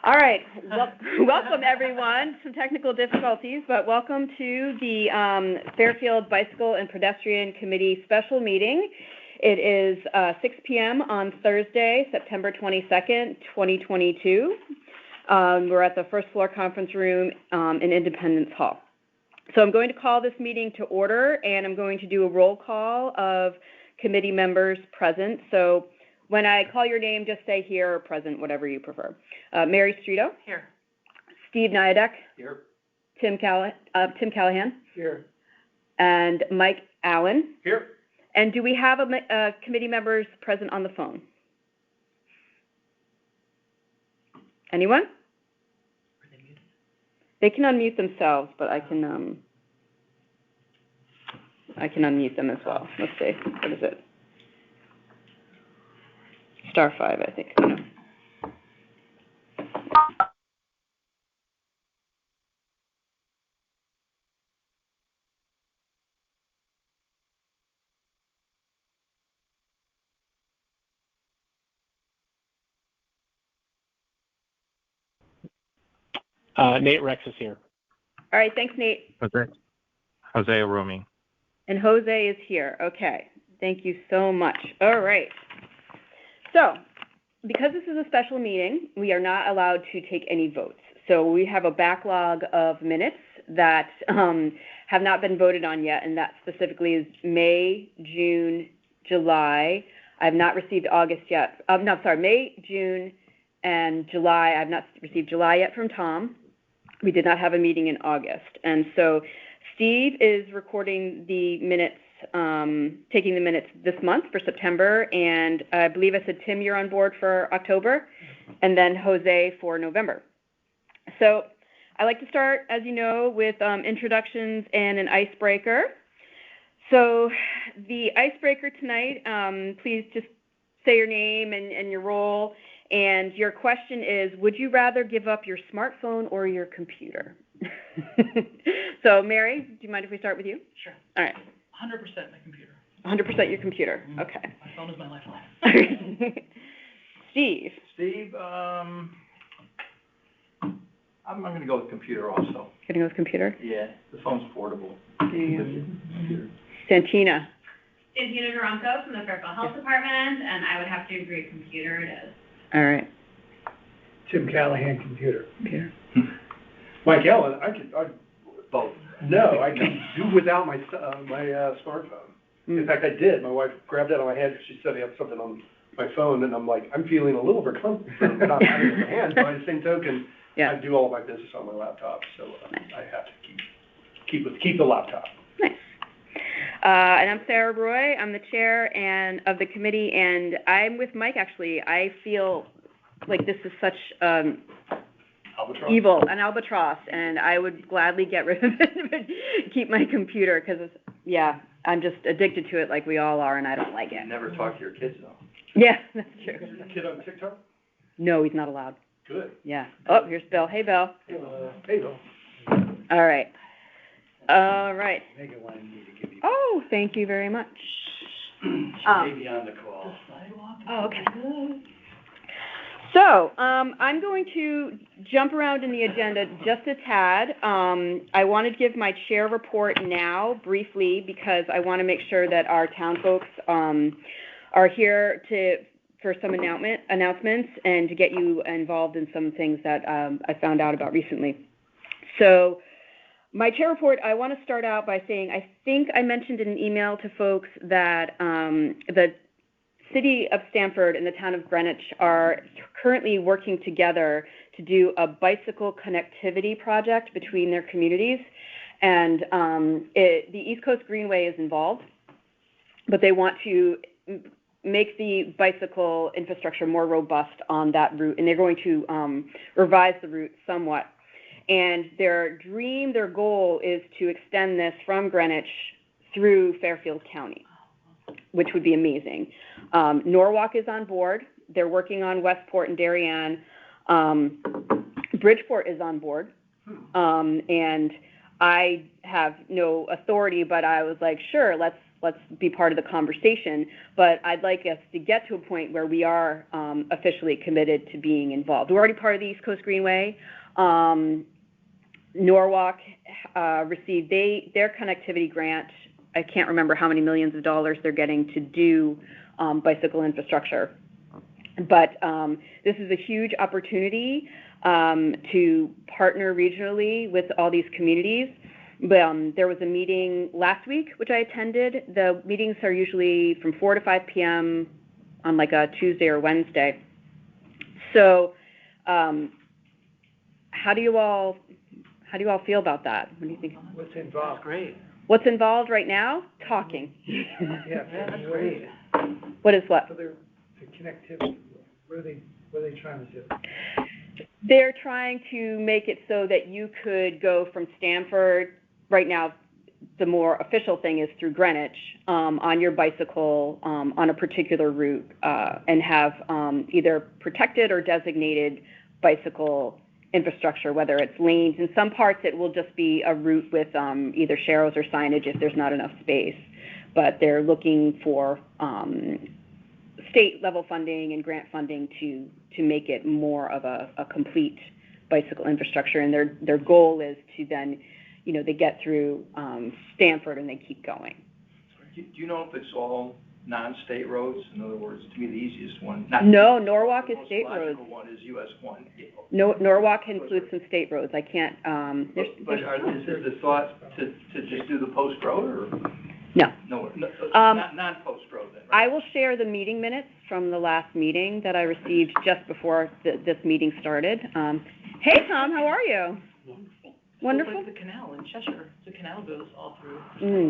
All right, welcome everyone. Some technical difficulties, but welcome to the Fairfield Bicycle and Pedestrian Committee special meeting. It is 6 p.m. on Thursday, September 22nd, 2022. We're at the first floor conference room in Independence Hall. So I'm going to call this meeting to order, and I'm going to do a roll call of committee members present. So when I call your name, just say here or present, whatever you prefer. Mary Streeto. Here. Steve Nyadek. Here. Tim Callahan. Here. And Mike Allen. Here. And do we have committee members present on the phone? Anyone? Are they muted? They can unmute themselves, but I can unmute them as well. Let's see. What is it? *5, I think. No. Nate Rex is here. All right, thanks, Nate. Jose roaming. And Jose is here. Okay, thank you so much. All right. So, because this is a special meeting, we are not allowed to take any votes. So we have a backlog of minutes that have not been voted on yet, and that specifically is May, June, July. I have not received August yet. May, June, and July. I have not received July yet from Tom. We did not have a meeting in August. And so Steve is recording the minutes, taking the minutes this month for September, and I believe I said, Tim, you're on board for October, and then Jose for November. So I like to start, as you know, with introductions and an icebreaker. So the icebreaker tonight, please just say your name and your role, and your question is, would you rather give up your smartphone or your computer? So Mary, do you mind if we start with you? Sure. All right. 100% my computer. 100% your computer. Mm-hmm. Okay. My phone is my lifeline. Steve. I'm going to go with computer also. Getting with computer? Yeah, the phone's portable. Santina. Santina Duranco from the Fairfield Health Department, and I would have to agree, computer it is. All right. Tim Callahan, computer. Computer. Mike Allen, I could Both. No, I can do without my smartphone. In fact, I did. My wife grabbed it on my head because she's setting up something on my phone, and I'm like, I'm feeling a little bit comfortable not having it in my hand. But by the same token, I do all of my business on my laptop, so I have to keep the laptop. Nice. And I'm Sarah Roy. I'm the chair of the committee, and I'm with Mike, actually. I feel like this is such an albatross, and I would gladly get rid of it, but keep my computer, because, I'm just addicted to it like we all are, and I don't like it. You never talk to your kids, though. Yeah, that's true. Is your kid on TikTok? No, he's not allowed. Good. Yeah. Oh, here's Bill. Hey, Bill. Hey, Bill. All right. All right. Megan wanted me to give you. Oh, thank you very much. She may be on the call. Oh, okay. So, I'm going to jump around in the agenda just a tad. I want to give my chair report now, briefly, because I want to make sure that our town folks are here for some announcements and to get you involved in some things that I found out about recently. So, my chair report, I want to start out by saying, I think I mentioned in an email to folks that the City of Stamford and the town of Greenwich are currently working together to do a bicycle connectivity project between their communities. And the East Coast Greenway is involved, but they want to make the bicycle infrastructure more robust on that route, and they're going to revise the route somewhat. And their goal is to extend this from Greenwich through Fairfield County, which would be amazing. Norwalk is on board. They're working on Westport and Darien. Bridgeport is on board. And I have no authority, but I was like, sure, let's let's be part of the conversation, but I'd like us to get to a point where we are officially committed to being involved. We're already part of the East Coast Greenway. Norwalk received their connectivity grant. I can't remember how many millions of dollars they're getting to do bicycle infrastructure. But this is a huge opportunity to partner regionally with all these communities. There was a meeting last week, which I attended. The meetings are usually from 4 to 5 p.m. on like a Tuesday or Wednesday. So how do you all feel about that? What do you think? What's involved? That's great. What's involved right now? Talking. Yeah, That's great. What is what? So the connectivity, what are they trying to do? They're trying to make it so that you could go from Stamford. Right now, the more official thing is through Greenwich on your bicycle on a particular route and have either protected or designated bicycle infrastructure, whether it's lanes. In some parts, it will just be a route with either sharrows or signage if there's not enough space. But they're looking for state-level funding and grant funding to make it more of a complete bicycle infrastructure. And their goal is to then, they get through Stamford and they keep going. Do you know if it's all non-state roads? In other words, to me, the easiest one. No, Norwalk is state roads. The most logical one is US 1. No, Norwalk includes some state roads. I can't, But is the thought to just do the post road or? No. No, non-post road then, I right? will share the meeting minutes from the last meeting that I received just before this meeting started. Hey, Tom, how are you? Wonderful. It's like the canal in Cheshire. The canal goes all through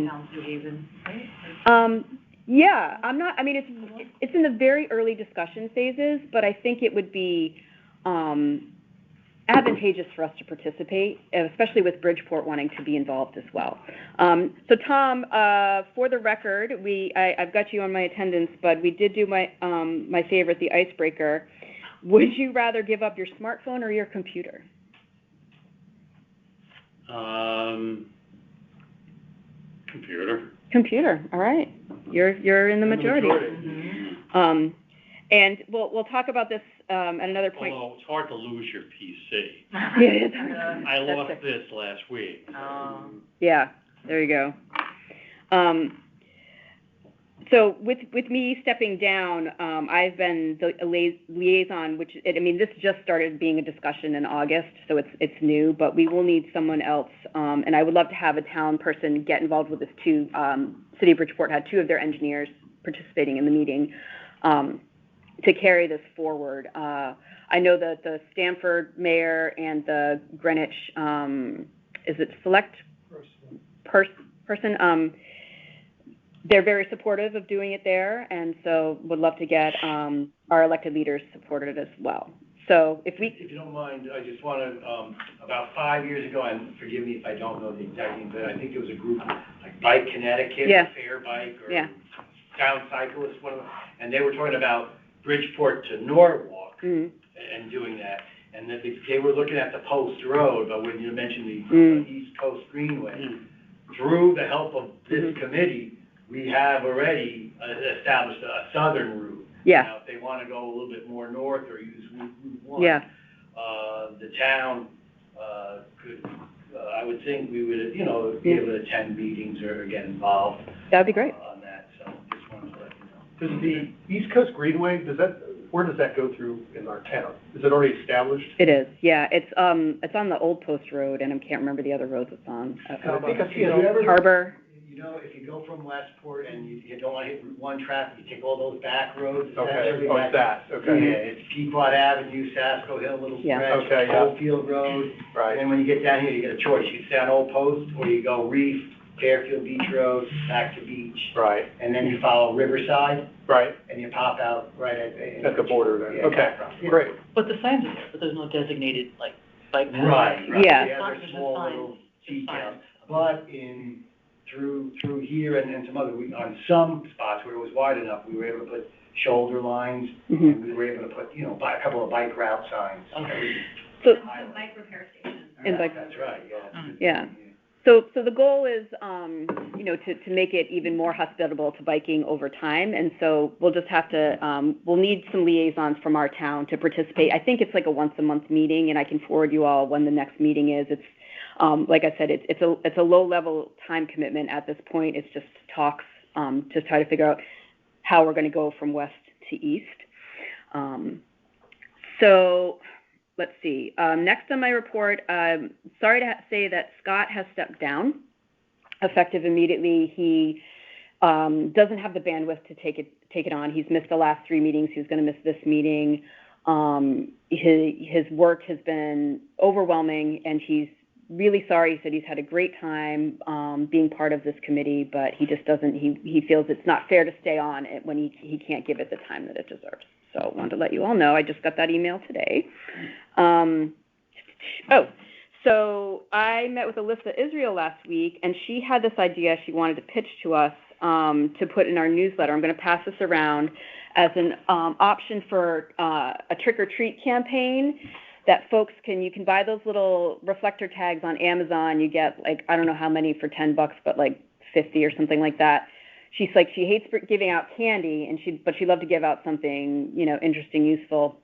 towns, New Haven, right? Yeah, it's in the very early discussion phases, but I think it would be advantageous for us to participate, especially with Bridgeport wanting to be involved as well. So Tom, for the record, I've got you on my attendance, but we did do my favorite, the icebreaker. Would you rather give up your smartphone or your computer? Computer, all right. You're in the majority. And we'll talk about this at another point. Although it's hard to lose your PC. Yeah, it's hard. I lost this last week. Yeah, there you go. So with me stepping down, I've been the liaison, this just started being a discussion in August, so it's new, but we will need someone else, and I would love to have a town person get involved with this too. City of Bridgeport had 2 of their engineers participating in the meeting to carry this forward. I know that the Stamford mayor and the Greenwich, is it select person? They're very supportive of doing it there, and so would love to get our elected leaders supported as well. So if you don't mind, I just want to, about 5 years ago, and forgive me if I don't know the exact name, but I think there was a group like Bike Connecticut, Yeah. Fair Bike, or Yeah. Town Cyclists, one of them, and they were talking about Bridgeport to Norwalk and doing that. And that they were looking at the Post Road, but when you mentioned the East Coast Greenway, through the help of this committee, we have already established a southern route. Yeah. Now, if they want to go a little bit more north or use Route 1, Yeah. The town could, I would think we would, be able to attend meetings or get involved. That'd be great. On that, so just wanted to let you know. Does the East Coast Greenway, where does that go through in our town? Is it already established? It is, yeah. It's on the Old Post Road, and I can't remember the other roads it's on. Harbor. If you go from Westport and you don't want to hit Route 1 traffic, you take all those back roads. Okay, it's that, okay. Yeah, it's Peapod Avenue, Sasko Hill, Little Yeah. Stretch, Okay, yeah. Oldfield Road. Right. And when you get down here, you get a choice. You can stay on Old Post, or you go Reef, Fairfield Beach Road, back to Beach. Right, And then you follow Riverside, right, and you pop out right at the border there. Yeah, Okay, yeah. great. But the signs are there, but there's no designated, bike path. Right. Yeah. There's There's small signs. little There's details. signs. But through here and some other, on some spots where it was wide enough, we were able to put shoulder lines, and we were able to put, a couple of bike route signs. Okay. So, The bike repair station. And bike- That's right, yeah. yeah. So the goal is, to make it even more hospitable to biking over time. And so we'll just have to, we'll need some liaisons from our town to participate. I think it's like a once a month meeting, and I can forward you all when the next meeting is. It's, like I said, it's a low level time commitment at this point. It's just talks, to try to figure out how we're going to go from west to east. So let's see. Next on my report, sorry to say that Scott has stepped down, effective immediately. He doesn't have the bandwidth to take it on. He's missed the last 3 meetings. He's going to miss this meeting. His work has been overwhelming, and he's really sorry. He said he's had a great time being part of this committee, but he just doesn't. He feels it's not fair to stay on it when he can't give it the time that it deserves. So I wanted to let you all know. I just got that email today. So I met with Alyssa Israel last week, and she had this idea she wanted to pitch to us to put in our newsletter. I'm going to pass this around as an option for a trick-or-treat campaign that folks you can buy those little reflector tags on Amazon. You get, like, I don't know how many for $10, but like 50 or something like that. She's like, she hates giving out candy, but she'd love to give out something, interesting, useful.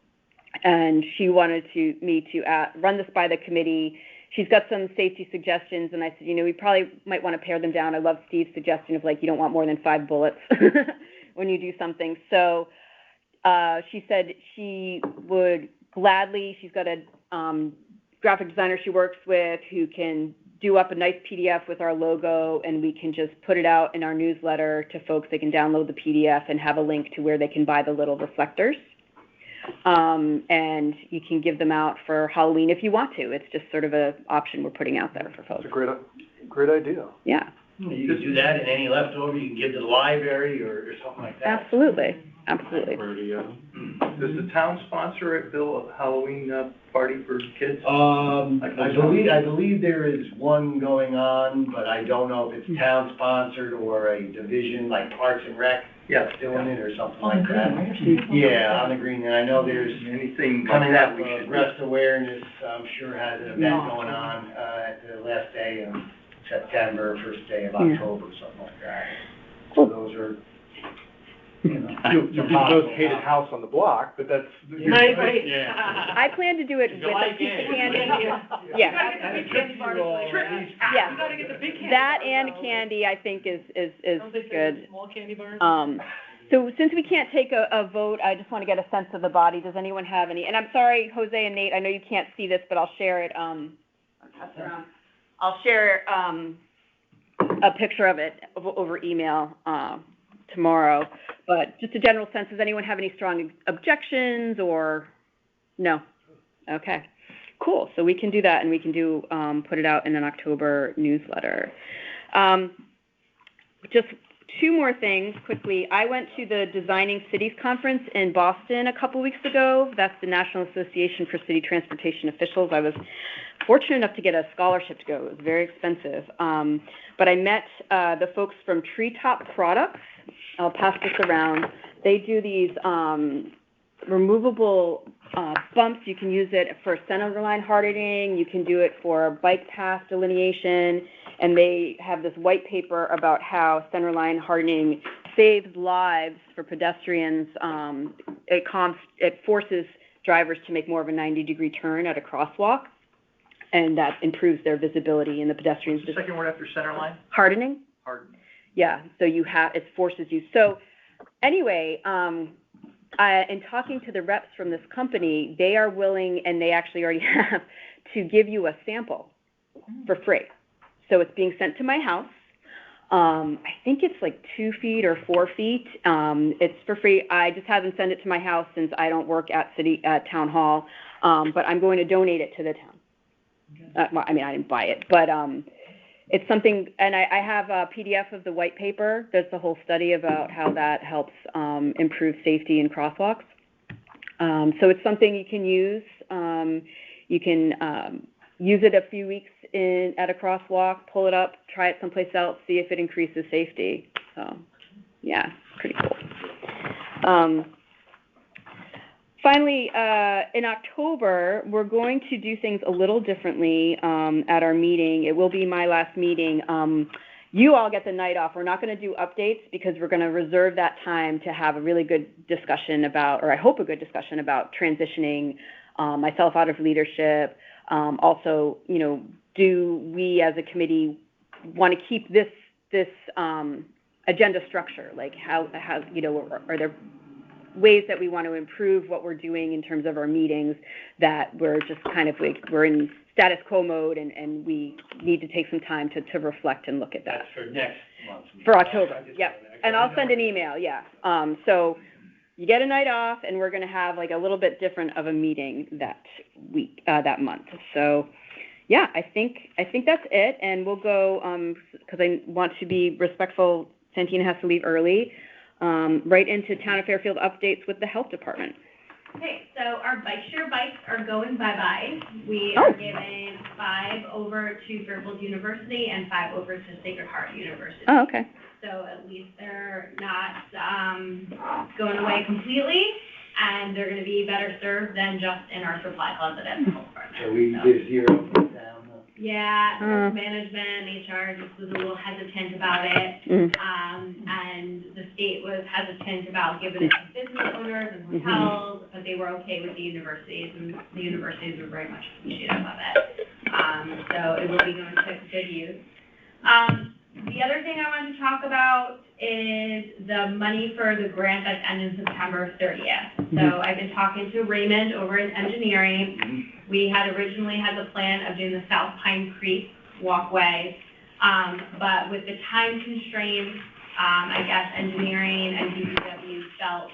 And she wanted me to run this by the committee. She's got some safety suggestions, and I said, we probably might want to pare them down. I love Steve's suggestion of, like, you don't want more than 5 bullets when you do something. So she said she would gladly. She's got a graphic designer she works with who can do up a nice PDF with our logo, and we can just put it out in our newsletter to folks. They can download the PDF and have a link to where they can buy the little reflectors. And you can give them out for Halloween if you want to. It's just sort of an option we're putting out there for folks. It's a great idea. Yeah. You can do that, and any leftover you can give to the library or something like that. Absolutely. Does the town sponsor a Halloween party for kids? I believe there is one going on, but I don't know if it's town sponsored or a division like Parks and Rec. Yeah, doing it or something like that. Yeah, on the green, and I know there's anything coming like that up, we should. Breast Awareness, I'm sure has an event going on, at the last day of September, first day of October, something like that. So those are, You'll be the most hated house on the block, but that's. Right. Yeah. I plan to do it with a piece of candy. Yeah. Yeah. You gotta get the big candy. That and candy, I think, is Don't they say good. small candy bars? So since we can't take a vote, I just want to get a sense of the body. Does anyone have any? And I'm sorry, Jose and Nate, I know you can't see this, but I'll share it. I'll pass it around. I'll share a picture of it over email tomorrow. But just a general sense, does anyone have any strong objections or no? Okay, cool. So we can do that, and we can put it out in an October newsletter. Just 2 more things quickly. I went to the Designing Cities Conference in Boston a couple weeks ago. That's the National Association for City Transportation Officials. I was fortunate enough to get a scholarship to go. It was very expensive. But I met the folks from Treetop Products. I'll pass this around. They do these removable bumps. You can use it for center line hardening. You can do it for bike path delineation. And they have this white paper about how center line hardening saves lives for pedestrians. It forces drivers to make more of a 90-degree turn at a crosswalk, and that improves their visibility in the pedestrians. What's the second word after center line? Hardening. Hardening. Yeah, so it forces you. So anyway, in talking to the reps from this company, they are willing, and they actually already have, to give you a sample for free. So it's being sent to my house. I think it's like 2 feet or 4 feet. It's for free. I just haven't sent it to my house since I don't work at town hall. But I'm going to donate it to the town. Well, I mean, I didn't buy it, but it's something, and I have a PDF of the white paper. There's a whole study about how that helps improve safety in crosswalks. So it's something you can use. You can use it a few weeks at a crosswalk, pull it up, try it someplace else, see if it increases safety. So, yeah, pretty cool. Finally, in October, we're going to do things a little differently at our meeting. It will be my last meeting. You all get the night off. We're not going to do updates because we're going to reserve that time to have a really good discussion about, or I hope a good discussion about transitioning myself out of leadership. Also, you know, do we as a committee want to keep this agenda structure? Like how you know, are there ways that we want to improve what we're doing in terms of our meetings, that we're just kind of like, we're in status quo mode and we need to take some time to reflect and look at that. That's for next month. For October, yep. And I'll send an email, yeah. So you get a night off and we're going to have like a little bit different of a meeting that week, that month. So yeah, I think that's it. And we'll go, because I want to be respectful, Santina has to leave early, right into Town of Fairfield updates with the Health Department. Okay, so our bike share bikes are going bye-bye. We are giving 5 over to Fairfield University and 5 over to Sacred Heart University. Oh, okay. So at least they're not going away completely, and they're going to be better served than just in our supply closet at the health department. So we give 0 for down. Yeah, management, HR just was a little hesitant about it, and the state was hesitant about giving it to business owners and hotels, but they were okay with the universities, and the universities were very much appreciative of it. So it will be going to good use. The other thing I wanted to talk about is the money for the grant that's ending September 30th. So I've been talking to Raymond over in engineering. We had originally had the plan of doing the South Pine Creek walkway, but with the time constraints, I guess engineering and DPW felt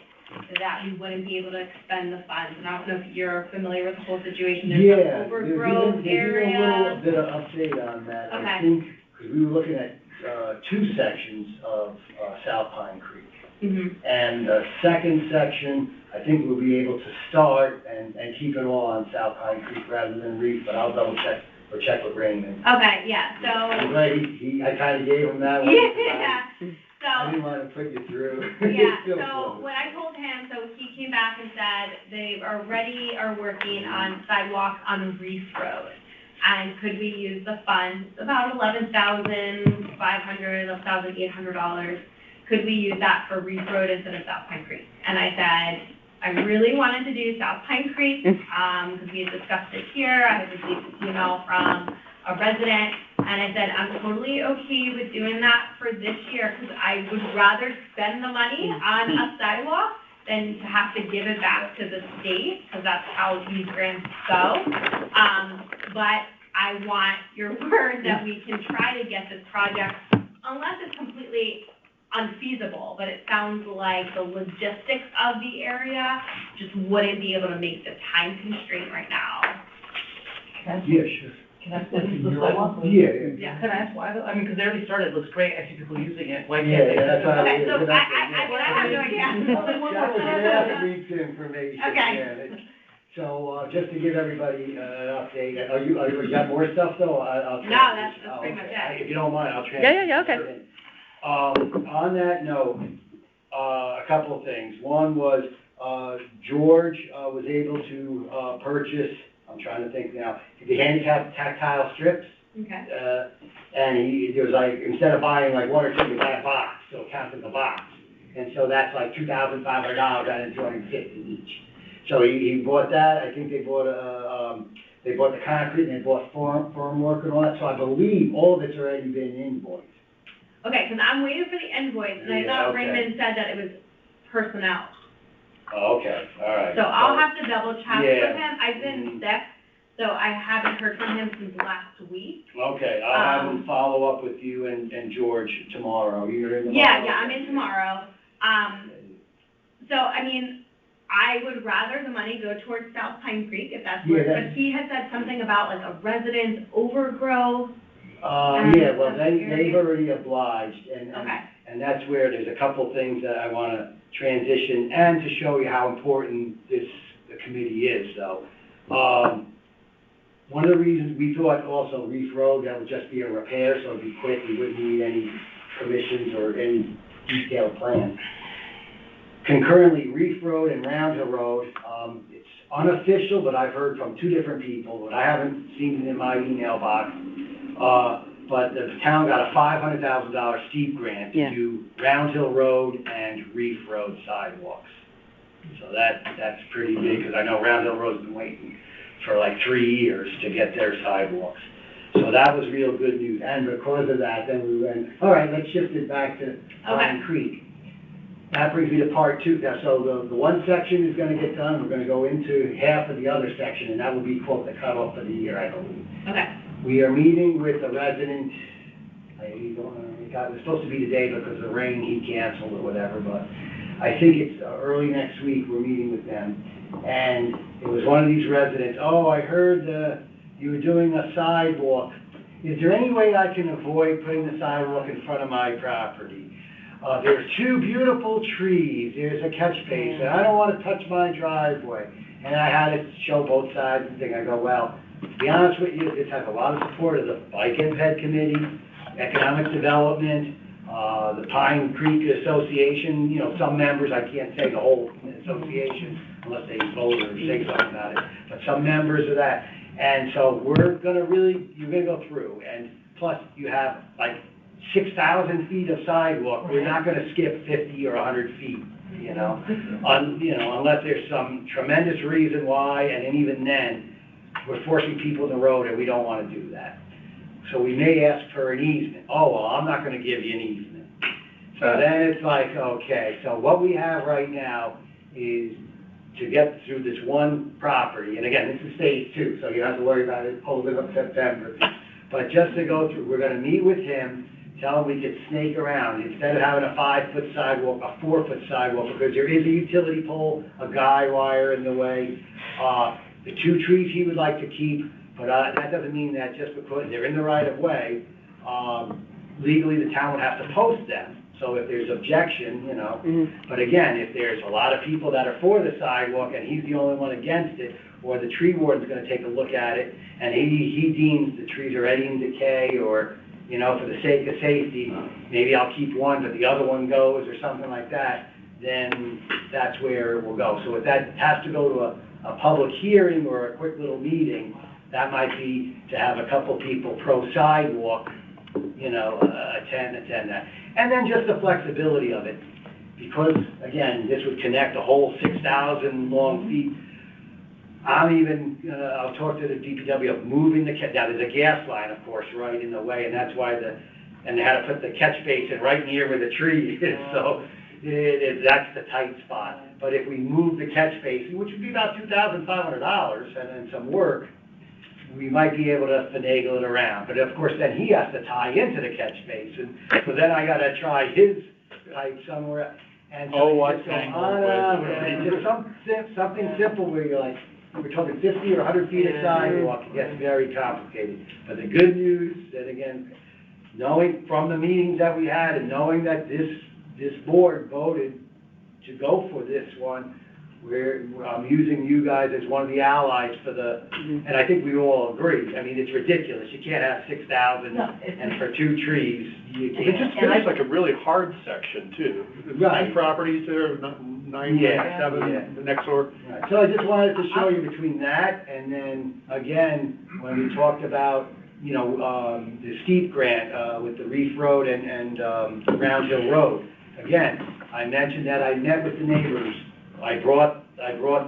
that we wouldn't be able to expend the funds. And I don't know if you're familiar with the whole situation. There's an overgrowth area. A little bit of update on that. Okay. I think, because we were looking at 2 sections of South Pine Creek. And the second section, I think we'll be able to start and keep it all on South Pine Creek rather than Reef, but I'll double check or check with Raymond. Okay, yeah, so. I'm glad I kind of gave him that one. Yeah, so. I didn't want to put you through. Yeah, so when I told him, so he came back and said they are working on sidewalks on Reef Road. And could we use the funds, about $11,500, $11,800, could we use that for Reef Road instead of South Pine Creek? And I said, I really wanted to do South Pine Creek, because we had discussed it here. I had received an email from a resident, and I said, I'm totally okay with doing that for this year, because I would rather spend the money on a sidewalk than to have to give it back to the state, because that's how these grants go. But I want your word that we can try to get this project, unless it's completely unfeasible, but it sounds like the logistics of the area just wouldn't be able to make the time constraint right now. Yeah, sure. Can I ask what the sidewalk was? Yeah. Can I ask why, I mean, because they already started, it looks great, I see people using it, why can't Yeah, they? that's why Okay, so I have no idea. Reef information. Okay. Yeah. So, just to give everybody an update, you got more stuff though? I'll No, that's pretty much it. If you don't mind, I'll transfer. Yeah, okay. On that note, a couple of things. One was, George, was able to, purchase, I'm trying to think now, the handicap tactile strips. Okay. And he was like, instead of buying like 1 or 2, he bought a box, so it counts as a box. And so that's like $2,500 out of $250 each. So he bought that. I think they bought the concrete and they bought form work and all that. So I believe all of it's already been invoiced. Okay, because I'm waiting for the invoice, and I thought Raymond said that it was personnel. Oh, okay, all right. So I'll have to double check with Yeah. him. I've been sick, so I haven't heard from him since last week. Okay, I'll have him follow up with you and George tomorrow. You're in tomorrow? Yeah, I'm in tomorrow. So, I mean, I would rather the money go towards South Pine Creek, if that's what, but he had said something about like a residence overgrowth. Yeah, well, they've already obliged, Okay. and that's where there's a couple things that I want to transition, and to show you how important the committee is, though. One of the reasons we thought also Reef Road, that would just be a repair, so it'd be quick, we wouldn't need any permissions or any detailed plan. concurrently Reef Road and Round Hill Road. It's unofficial, but I've heard from two different people, but I haven't seen it in my email box. But the town got a $500,000 steep grant to do Round Hill Road and Reef Road sidewalks. So that's pretty big, because I know Round Hill Road's been waiting for like 3 years to get their sidewalks. So that was real good news. And because of that, then we went, all right, let's shift it back to Pine Creek. That brings me to part two. Now, so the one section is gonna get done. We're gonna go into half of the other section, and that will be, quote, the cutoff of the year, I believe. Okay. We are meeting with a resident, it was supposed to be today because of the rain, he canceled or whatever, but I think it's early next week, we're meeting with them. And it was one of these residents, oh, I heard you were doing a sidewalk. Is there any way I can avoid putting the sidewalk in front of my property? There's two beautiful trees, there's a catch basin, I don't want to touch my driveway. And I had to show both sides and think, I go, well, to be honest with you, this has a lot of support of the Bike and Ped Committee, Economic Development, the Pine Creek Association, you know, some members, I can't say the whole association unless they vote or say something about it, but some members of that. And so you're gonna go through, and plus you have like 6,000 feet of sidewalk, we're not gonna skip 50 or 100 feet, you know, unless there's some tremendous reason why, and then even then, we're forcing people in the road and we don't want to do that. So we may ask for an easement. Oh, well, I'm not going to give you an easement. So then it's like, okay, so what we have right now is to get through this one property, and again, this is phase 2, so you don't have to worry about it holding up September. But just to go through, we're going to meet with him, tell him we could snake around. Instead of having a 5-foot sidewalk, a 4-foot sidewalk, because there is a utility pole, a guy wire in the way. The 2 trees he would like to keep, but that doesn't mean that just because they're in the right of way, legally the town would have to post them. So if there's objection, you know, but again, if there's a lot of people that are for the sidewalk and he's the only one against it, or the tree warden's gonna take a look at it, and he deems the trees are already in decay, or, you know, for the sake of safety, maybe I'll keep one, but the other one goes, or something like that, then that's where it will go. So if that has to go to a public hearing or a quick little meeting, that might be to have a couple people pro-sidewalk, you know, attend that. And then just the flexibility of it, because, again, this would connect a whole 6,000 long feet. I'll talk to the DPW of moving now there's a gas line, of course, right in the way, and that's why and they had to put the catch basin right near where the tree is, so that's the tight spot. But if we move the catch basin, which would be about $2,500 and then some work, we might be able to finagle it around. But of course, then he has to tie into the catch basin, so then I gotta try his pipe somewhere. And so just go on, and just something simple where you're like, we're talking 50 or 100 feet of sidewalk, it gets very complicated. But the good news, and again, knowing from the meetings that we had and knowing that this board voted to go for this one, I'm using you guys as one of the allies for and I think we all agree. I mean, it's ridiculous. You can't have 6,000 and for 2 trees, you can't. It just feels like a really hard section too. Right. 2 properties there, 997, the next door. Right. So I just wanted to show you between that and then, again, when we talked about, you know, the steep grant with the Reef Road and Round Hill Road. Again, I mentioned that I met with the neighbors. I brought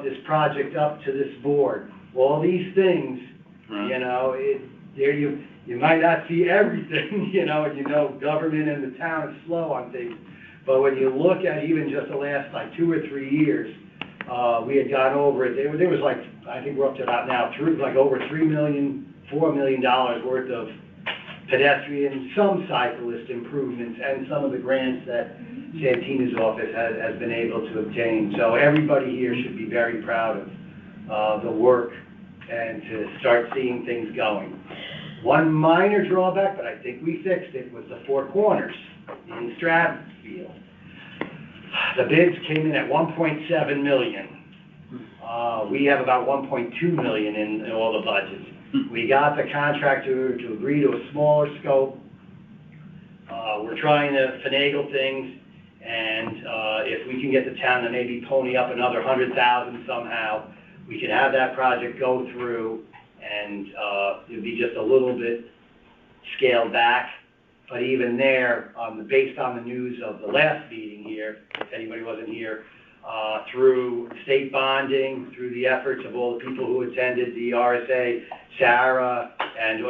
this project up to this board. All these things, you know, you might not see everything, you know, and you know government and the town is slow on things. But when you look at even just the last like 2 or 3 years, we had gone over it. There was like, I think we're up to about now, like over $4 million worth of pedestrian, some cyclist improvements, and some of the grants that Santina's office has been able to obtain. So everybody here should be very proud of the work and to start seeing things going. One minor drawback, but I think we fixed it, was the 4 corners in Stratfield. The bids came in at $1.7 million. We have about $1.2 million in all the budgets. We got the contractor to agree to a smaller scope. We're trying to finagle things, And, if we can get the town to maybe pony up another 100,000 somehow, we could have that project go through, and, it'd be just a little bit scaled back. But even there, based on the news of the last meeting here, if anybody wasn't here, through state bonding, through the efforts of all the people who attended the RSA, Sarah, and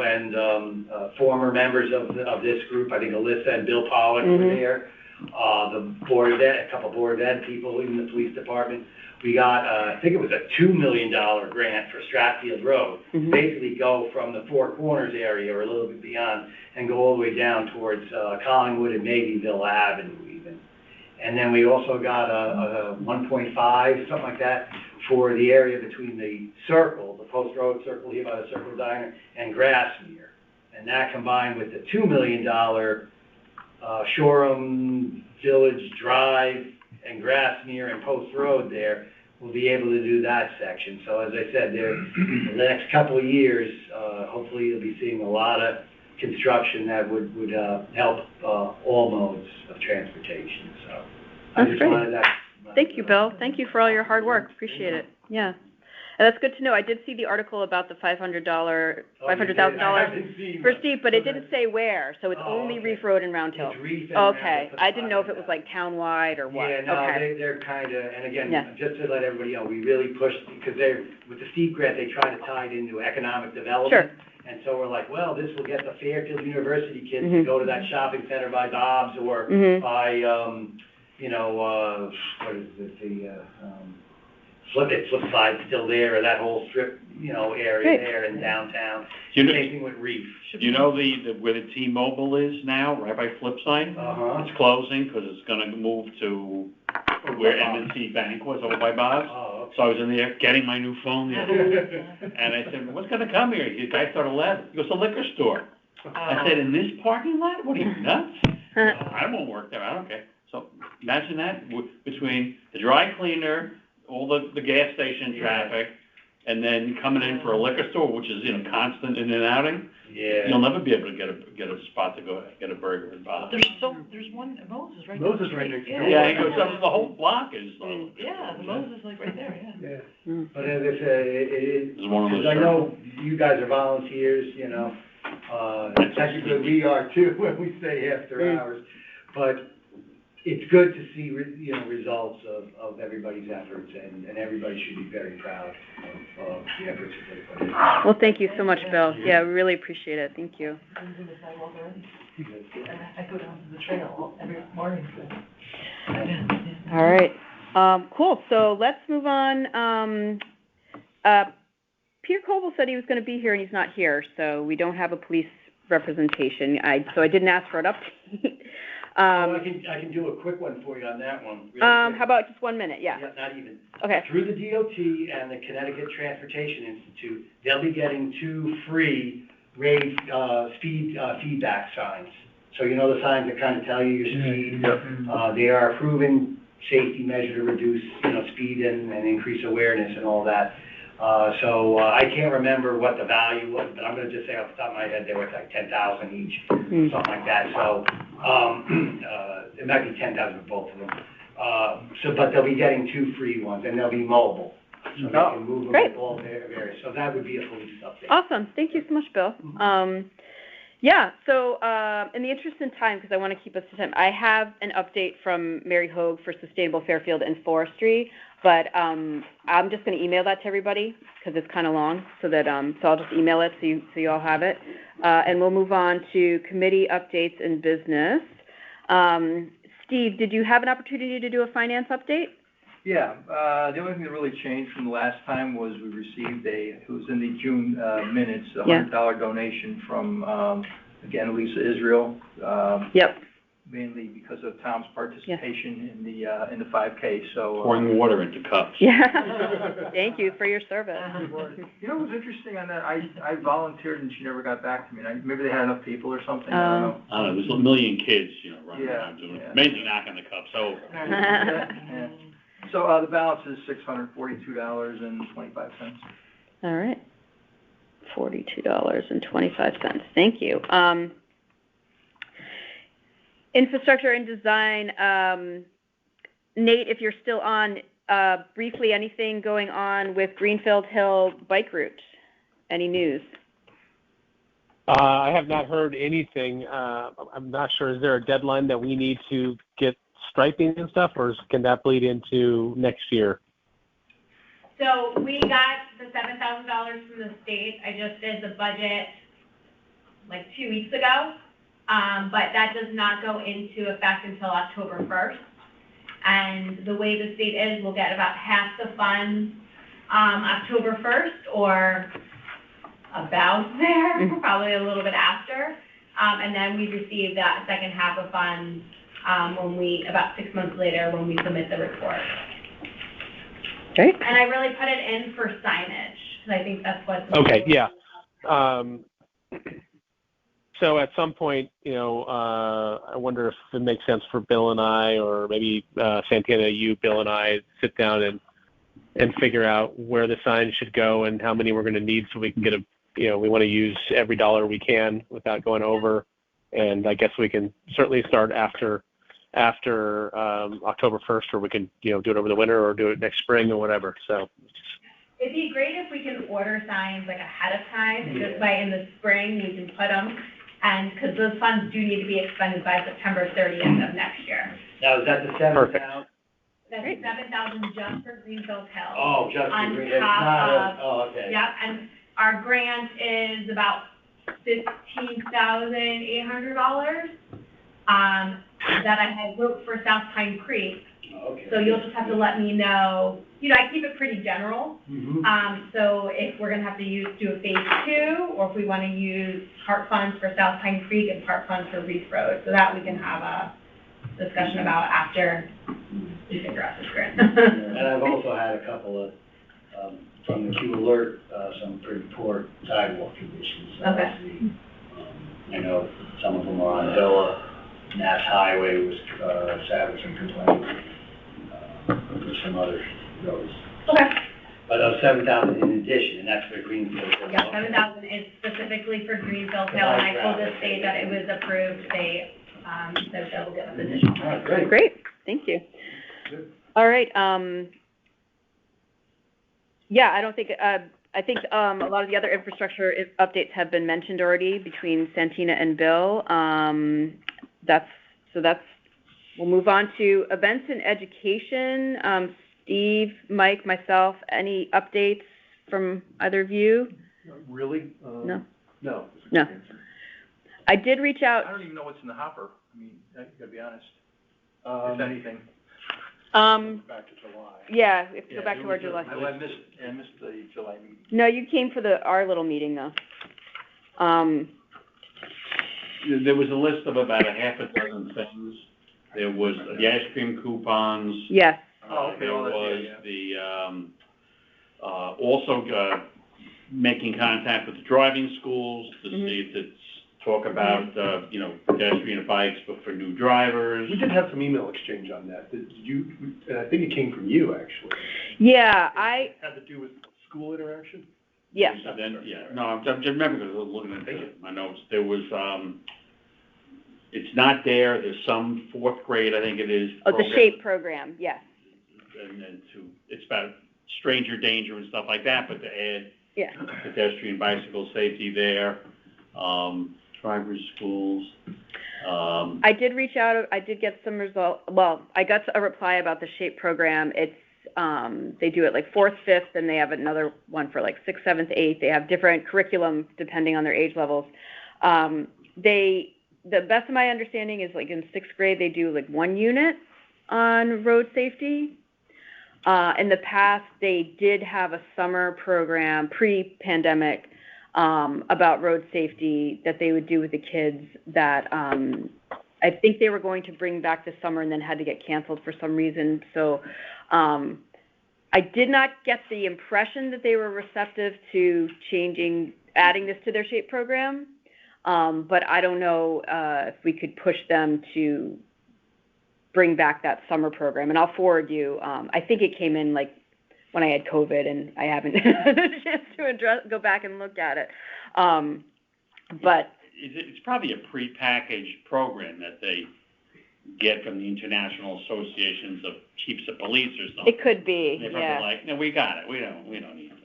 former members of this group, I think Alyssa and Bill Pollock were there, the Board of Ed, a couple Board of Ed people, even the police department. We got, I think it was a $2 million grant for Stratfield Road. Basically go from the Four Corners area or a little bit beyond and go all the way down towards Collingwood and Mavyville Avenue even. And then we also got a 1.5, something like that, for the area between the circle, the Post Road Circle here by the Circle Diner, and Grassmere. And that combined with the $2 million Shoreham Village Drive and Grassmere and Post Road there, we'll be able to do that section. So as I said, there, in the next couple of years, hopefully you'll be seeing a lot of construction that would help all modes of transportation. So that's great. Thank you, Bill. Thank you for all your hard work. Appreciate it. Yeah. And that's good to know. I did see the article about the $500,000 for Steve, but it didn't say where, so it's only Reef Road and Round Hill. It's Reef and Round Hill. Okay, I didn't know if it was like townwide or what. Yeah, no, okay. they're kind of, and again, just to let everybody know, we really pushed, because with the steep grant, they try to tie it into economic development. Sure. And so we're like, well, this will get the Fairfield University kids to go to that shopping center by Dobbs or by, what is it, Flipside's still there, or that whole strip, area there in downtown. Same thing with Reef. You know where the T-Mobile is now, right by Flipside? It's closing because it's going to move to where M&T Bank was over by Bob's. Oh, okay. So I was in there getting my new phone the other day, and I said, "What's going to come here?" The guy started laughing. He goes, "The liquor store." I said, "In this parking lot? What are you, nuts?" I won't work there. I don't care. So imagine that between the dry cleaner, all the gas station traffic, and then coming in for a liquor store, which is constant in and outing. Yeah. You'll never be able to get a spot to go get a burger and Bob's. There's one at Moses right Moses right next door. Yeah, he goes, the whole block is. Yeah, the Moses like right there, yeah. But as I said, It's one of those. I know you guys are volunteers, technically we are too when we stay after hours, but it's good to see, results of everybody's efforts, and everybody should be very proud of the efforts that they put in. Well, thank you so much, Bill. Yeah, we really appreciate it. Thank you. I'm doing the sidewalk already. I go down to the trail every morning, so. All right. Cool. So let's move on. Peter Coble said he was going to be here, and he's not here, so we don't have a police representation. So I didn't ask for an update. I can do a quick one for you on that one. How about just 1 minute? Yeah. Not even. Okay. Through the DOT and the Connecticut Transportation Institute, they'll be getting 2 free raised speed feedback signs. So the signs that kind of tell you your speed. They are a proven safety measure to reduce speed and increase awareness and all that. So I can't remember what the value was, but I'm going to just say off the top of my head they were like 10,000 each, something like that. So it might be 10,000 for both of them. But they'll be getting 2 free ones, and they'll be mobile, so they can move them to all areas. So that would be a police update. Awesome. Thank you so much, Bill. So in the interest in time, because I want to keep us to time, I have an update from Mary Hogue for Sustainable Fairfield and Forestry, but I'm just going to email that to everybody because it's kind of long, so I'll just email it so you all have it. And we'll move on to committee updates and business. Steve, did you have an opportunity to do a finance update? Yeah, the only thing that really changed from the last time was we received it was in the June minutes, a $100 donation from, again, Lisa Israel. Yep. Mainly because of Tom's participation in the 5K. So pouring water into cups. Yeah. Thank you for your service. You know what was interesting on that? I volunteered and she never got back to me. Maybe they had enough people or something. I don't know. I don't know. There's a million kids, running around doing it. Mainly knocking the cups over. Yeah. So the balance is $642.25. All right. $42.25. Thank you. Infrastructure and design, Nate, if you're still on, briefly, anything going on with Greenfield Hill bike route? Any news? I have not heard anything. I'm not sure. Is there a deadline that we need to get striping and stuff, or can that bleed into next year? So we got the $7,000 from the state. I just did the budget like 2 weeks ago. But that does not go into effect until October 1st. And the way the state is, we'll get about half the funds October 1st, or about there, probably a little bit after. And then we receive that second half of funds about 6 months later, when we submit the report. Okay. And I really put it in for signage, because I think that's what's Okay, yeah. So at some point, I wonder if it makes sense for Bill and I, or maybe Santana, Bill and I, sit down and figure out where the signs should go and how many we're going to need, so we can get we want to use every dollar we can without going over. And I guess we can certainly start after October 1st, or we can, do it over the winter or do it next spring or whatever. So it'd be great if we can order signs like ahead of time, just by in the spring we can put them. And because those funds do need to be expended by September 30th of next year. Now, is that the 7,000? That's $7,000 just for Greenfield Hill. Oh, just for Greenfield, it's not okay. Yep, and our grant is about $15,800, that I had wrote for South Pine Creek. Okay. So you'll just have to let me know. I keep it pretty general. Mm-hmm. So if we're gonna have to do a phase 2, or if we wanna use part funds for South Pine Creek and part funds for Reef Road, so that we can have a discussion about after we figure out this grant. And I've also had a couple of, from the Q Alert, some pretty poor sidewalk conditions. Okay. I know some of them are on Hill, Nass Highway was, having some complaints, with some other roads. Okay. But 7,000 in addition, and that's for Greenfield. Yeah, 7,000 is specifically for Greenfield Hill, and I told the state that it was approved. They said they'll give us additional. All right, great. Great, thank you. Good. All right, yeah, I don't think, I think a lot of the other infrastructure updates have been mentioned already between Santina and Bill. We'll move on to events and education. Steve, Mike, myself, any updates from either of you? Really? No. No. No. I did reach out. I don't even know what's in the hopper. I mean, I gotta be honest, if anything. Back to July. Yeah, if you go back to our July. I missed the July meeting. No, you came for our little meeting though. There was a list of about a half a dozen things. There was the ice cream coupons. Yes. Oh, okay. There Well, was yeah. also making contact with the driving schools to see if it's talk about, pedestrian bikes, but for new drivers. We did have some email exchange on that. Did you, and I think it came from you, actually. Yeah, Had to do with school interaction? Yes. And then, I'm just remembering, because I was looking at my notes, there was, it's not there, there's some 4th grade, I think it is. Oh, the SHAPE program, yes. And it's about stranger danger and stuff like that, but to add pedestrian bicycle safety there, drivers' schools. I did reach out, I did get some result, I got a reply about the SHAPE program. It's, they do it like 4th, 5th, and they have another one for like 6th, 7th, 8th. They have different curriculum depending on their age levels. The best of my understanding is like in 6th grade, they do like 1 unit on road safety. In the past, they did have a summer program pre-pandemic about road safety that they would do with the kids that I think they were going to bring back this summer and then had to get canceled for some reason. So I did not get the impression that they were receptive to adding this to their SHAPE program. But I don't know if we could push them to bring back that summer program. And I'll forward you. I think it came in like when I had COVID, and I haven't had a chance to go back and look at it. But it's probably a prepackaged program that they get from the International Associations of Chiefs of Police or something. It could be, And they're probably like, no, we got it. We don't need to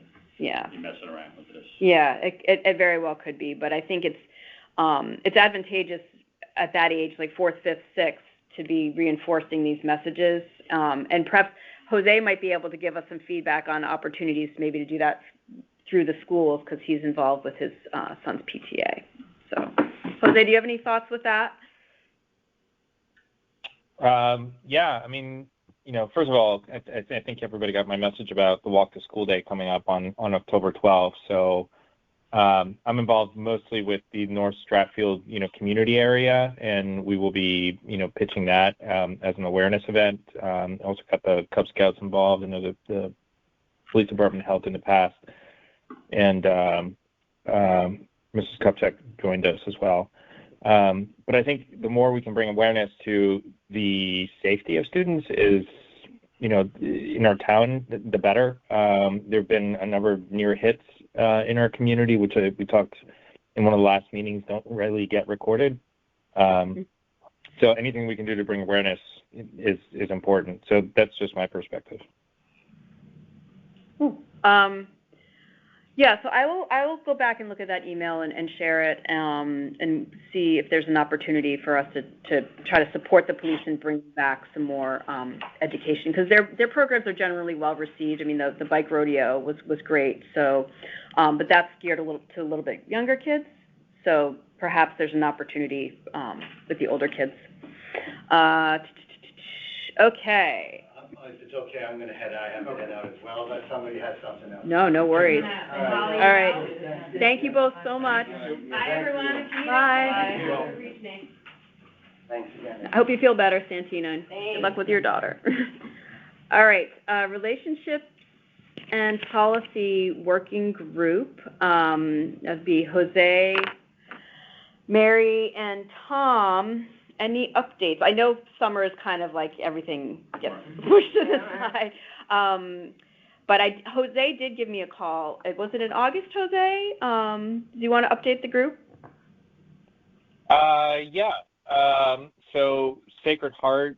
be messing around with this. Yeah, it very well could be, but I think it's advantageous at that age, like 4th, 5th, 6th, to be reinforcing these messages. And perhaps Jose might be able to give us some feedback on opportunities maybe to do that through the schools, because he's involved with his son's PTA. So, Jose, do you have any thoughts with that? Yeah, I mean, first of all, I think everybody got my message about the Walk to School Day coming up on October 12th. So I'm involved mostly with the North Stratfield, community area, and we will be, pitching that as an awareness event. Also got the Cub Scouts involved. I know the police department helped in the past, and Mrs. Kupchak joined us as well. But I think the more we can bring awareness to the safety of students is, in our town, the better. There have been a number of near hits in our community, which we talked in one of the last meetings, don't really get recorded. So anything we can do to bring awareness is important. So that's just my perspective. Yeah, so I will go back and look at that email and share it and see if there's an opportunity for us to try to support the police and bring back some more education, because their programs are generally well received. I mean, the bike rodeo was great. So, but that's geared to a little bit younger kids. So perhaps there's an opportunity with the older kids. Okay. If it's okay, I'm gonna head out. I have to head out as well, but somebody has something else. No worries. All All right. Thank you both so much. Bye, everyone. Bye. Thanks again. I hope you feel better, Santina, and good luck with your daughter. All right, relationship and policy working group. That'd be Jose, Mary, and Tom. Any updates? I know summer is kind of like everything gets pushed to the side. But Jose did give me a call. Was it in August, Jose? Do you want to update the group? Yeah. So Sacred Heart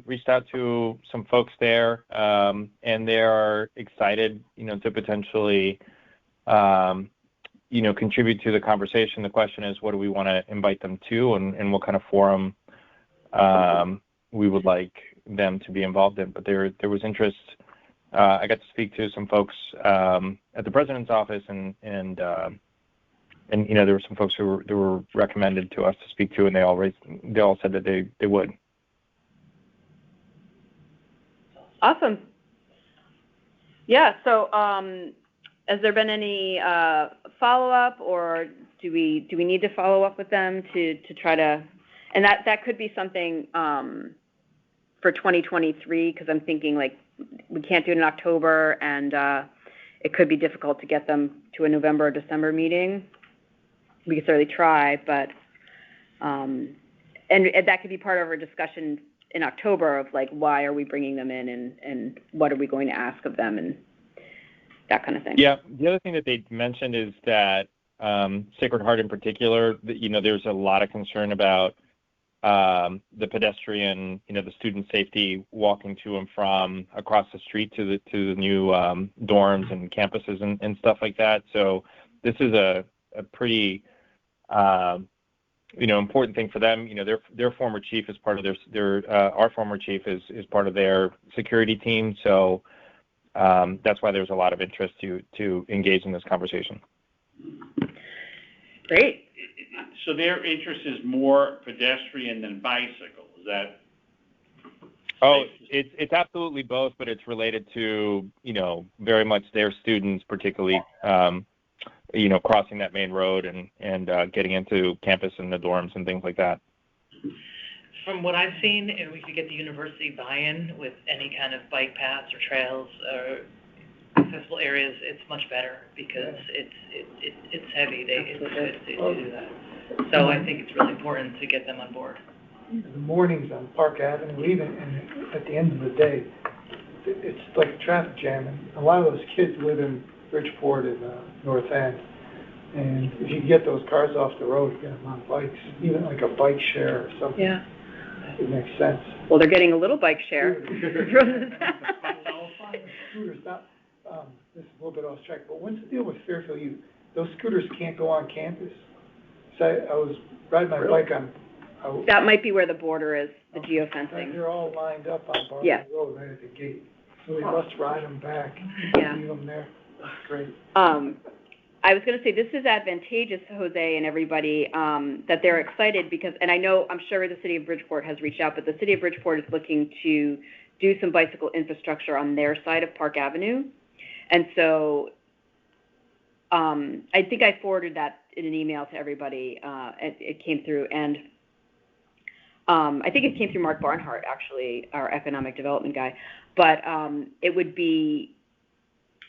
reached out to some folks there, and they are excited, to potentially, contribute to the conversation. The question is, what do we want to invite them to, and what kind of forum we would like them to be involved in. But there was interest. I got to speak to some folks at the president's office, and there were some folks who were recommended to us to speak to, and they all said that they would. Awesome. Yeah. So, has there been any follow-up, or do we need to follow up with them to try to? And that could be something for 2023, because I'm thinking like we can't do it in October, and it could be difficult to get them to a November or December meeting. We could certainly try, but and that could be part of our discussion in October of like, why are we bringing them in, and what are we going to ask of them, and that kind of thing. Yeah. The other thing that they mentioned is that Sacred Heart in particular, there's a lot of concern about the pedestrian, the student safety walking to and from across the street to the new dorms and campuses and stuff like that. So this is a pretty important thing for them. Their former chief is part of our former chief is part of their security team. So that's why there's a lot of interest to engage in this conversation. Great. So their interest is more pedestrian than bicycle. Is that? Oh, it's absolutely both, but it's related to, very much their students, particularly, crossing that main road and getting into campus and the dorms and things like that. From what I've seen, and we could get the university buy-in with any kind of bike paths or trails or accessible areas, it's much better because it's heavy. They do that. So I think it's really important to get them on board. The mornings on Park Avenue, even, and at the end of the day, it's like a traffic jam. And a lot of those kids live in Bridgeport and North End. And if you get those cars off the road, get them on bikes, even like a bike share or something. Yeah. It makes sense. Well, they're getting a little bike share. Scooters, not, this is a little bit off track, but what's the deal with Fairfield U? Those scooters can't go on campus. So I was riding my bike on. That might be where the border is, the geofencing. They're all lined up on Barber Road right at the gate. So they must ride them back. Leave them there. That's great. I was going to say, this is advantageous, Jose and everybody, that they're excited because, and I'm sure the city of Bridgeport has reached out, but the city of Bridgeport is looking to do some bicycle infrastructure on their side of Park Avenue. And so I think I forwarded that in an email to everybody. It came through, and I think it came through Mark Barnhart, actually, our economic development guy. But it would be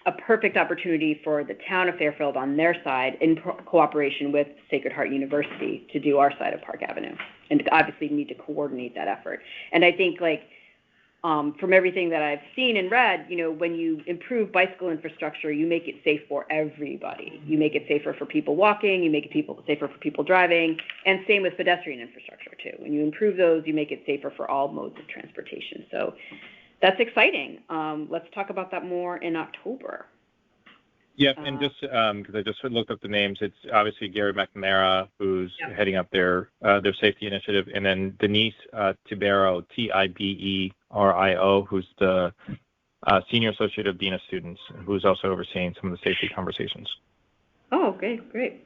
a perfect opportunity for the town of Fairfield on their side in cooperation with Sacred Heart University to do our side of Park Avenue. And obviously need to coordinate that effort. And I think, like, from everything that I've seen and read, when you improve bicycle infrastructure, you make it safe for everybody. You make it safer for people walking, you make it safer for people driving, and same with pedestrian infrastructure too. When you improve those, you make it safer for all modes of transportation. So that's exciting. Let's talk about that more in October. Yeah, and just because I just looked up the names, it's obviously Gary McNamara, who's heading up their safety initiative, and then Denise Tibero, Tiberio, who's the Senior Associate of Dean of Students, who's also overseeing some of the safety conversations. Oh, okay, great.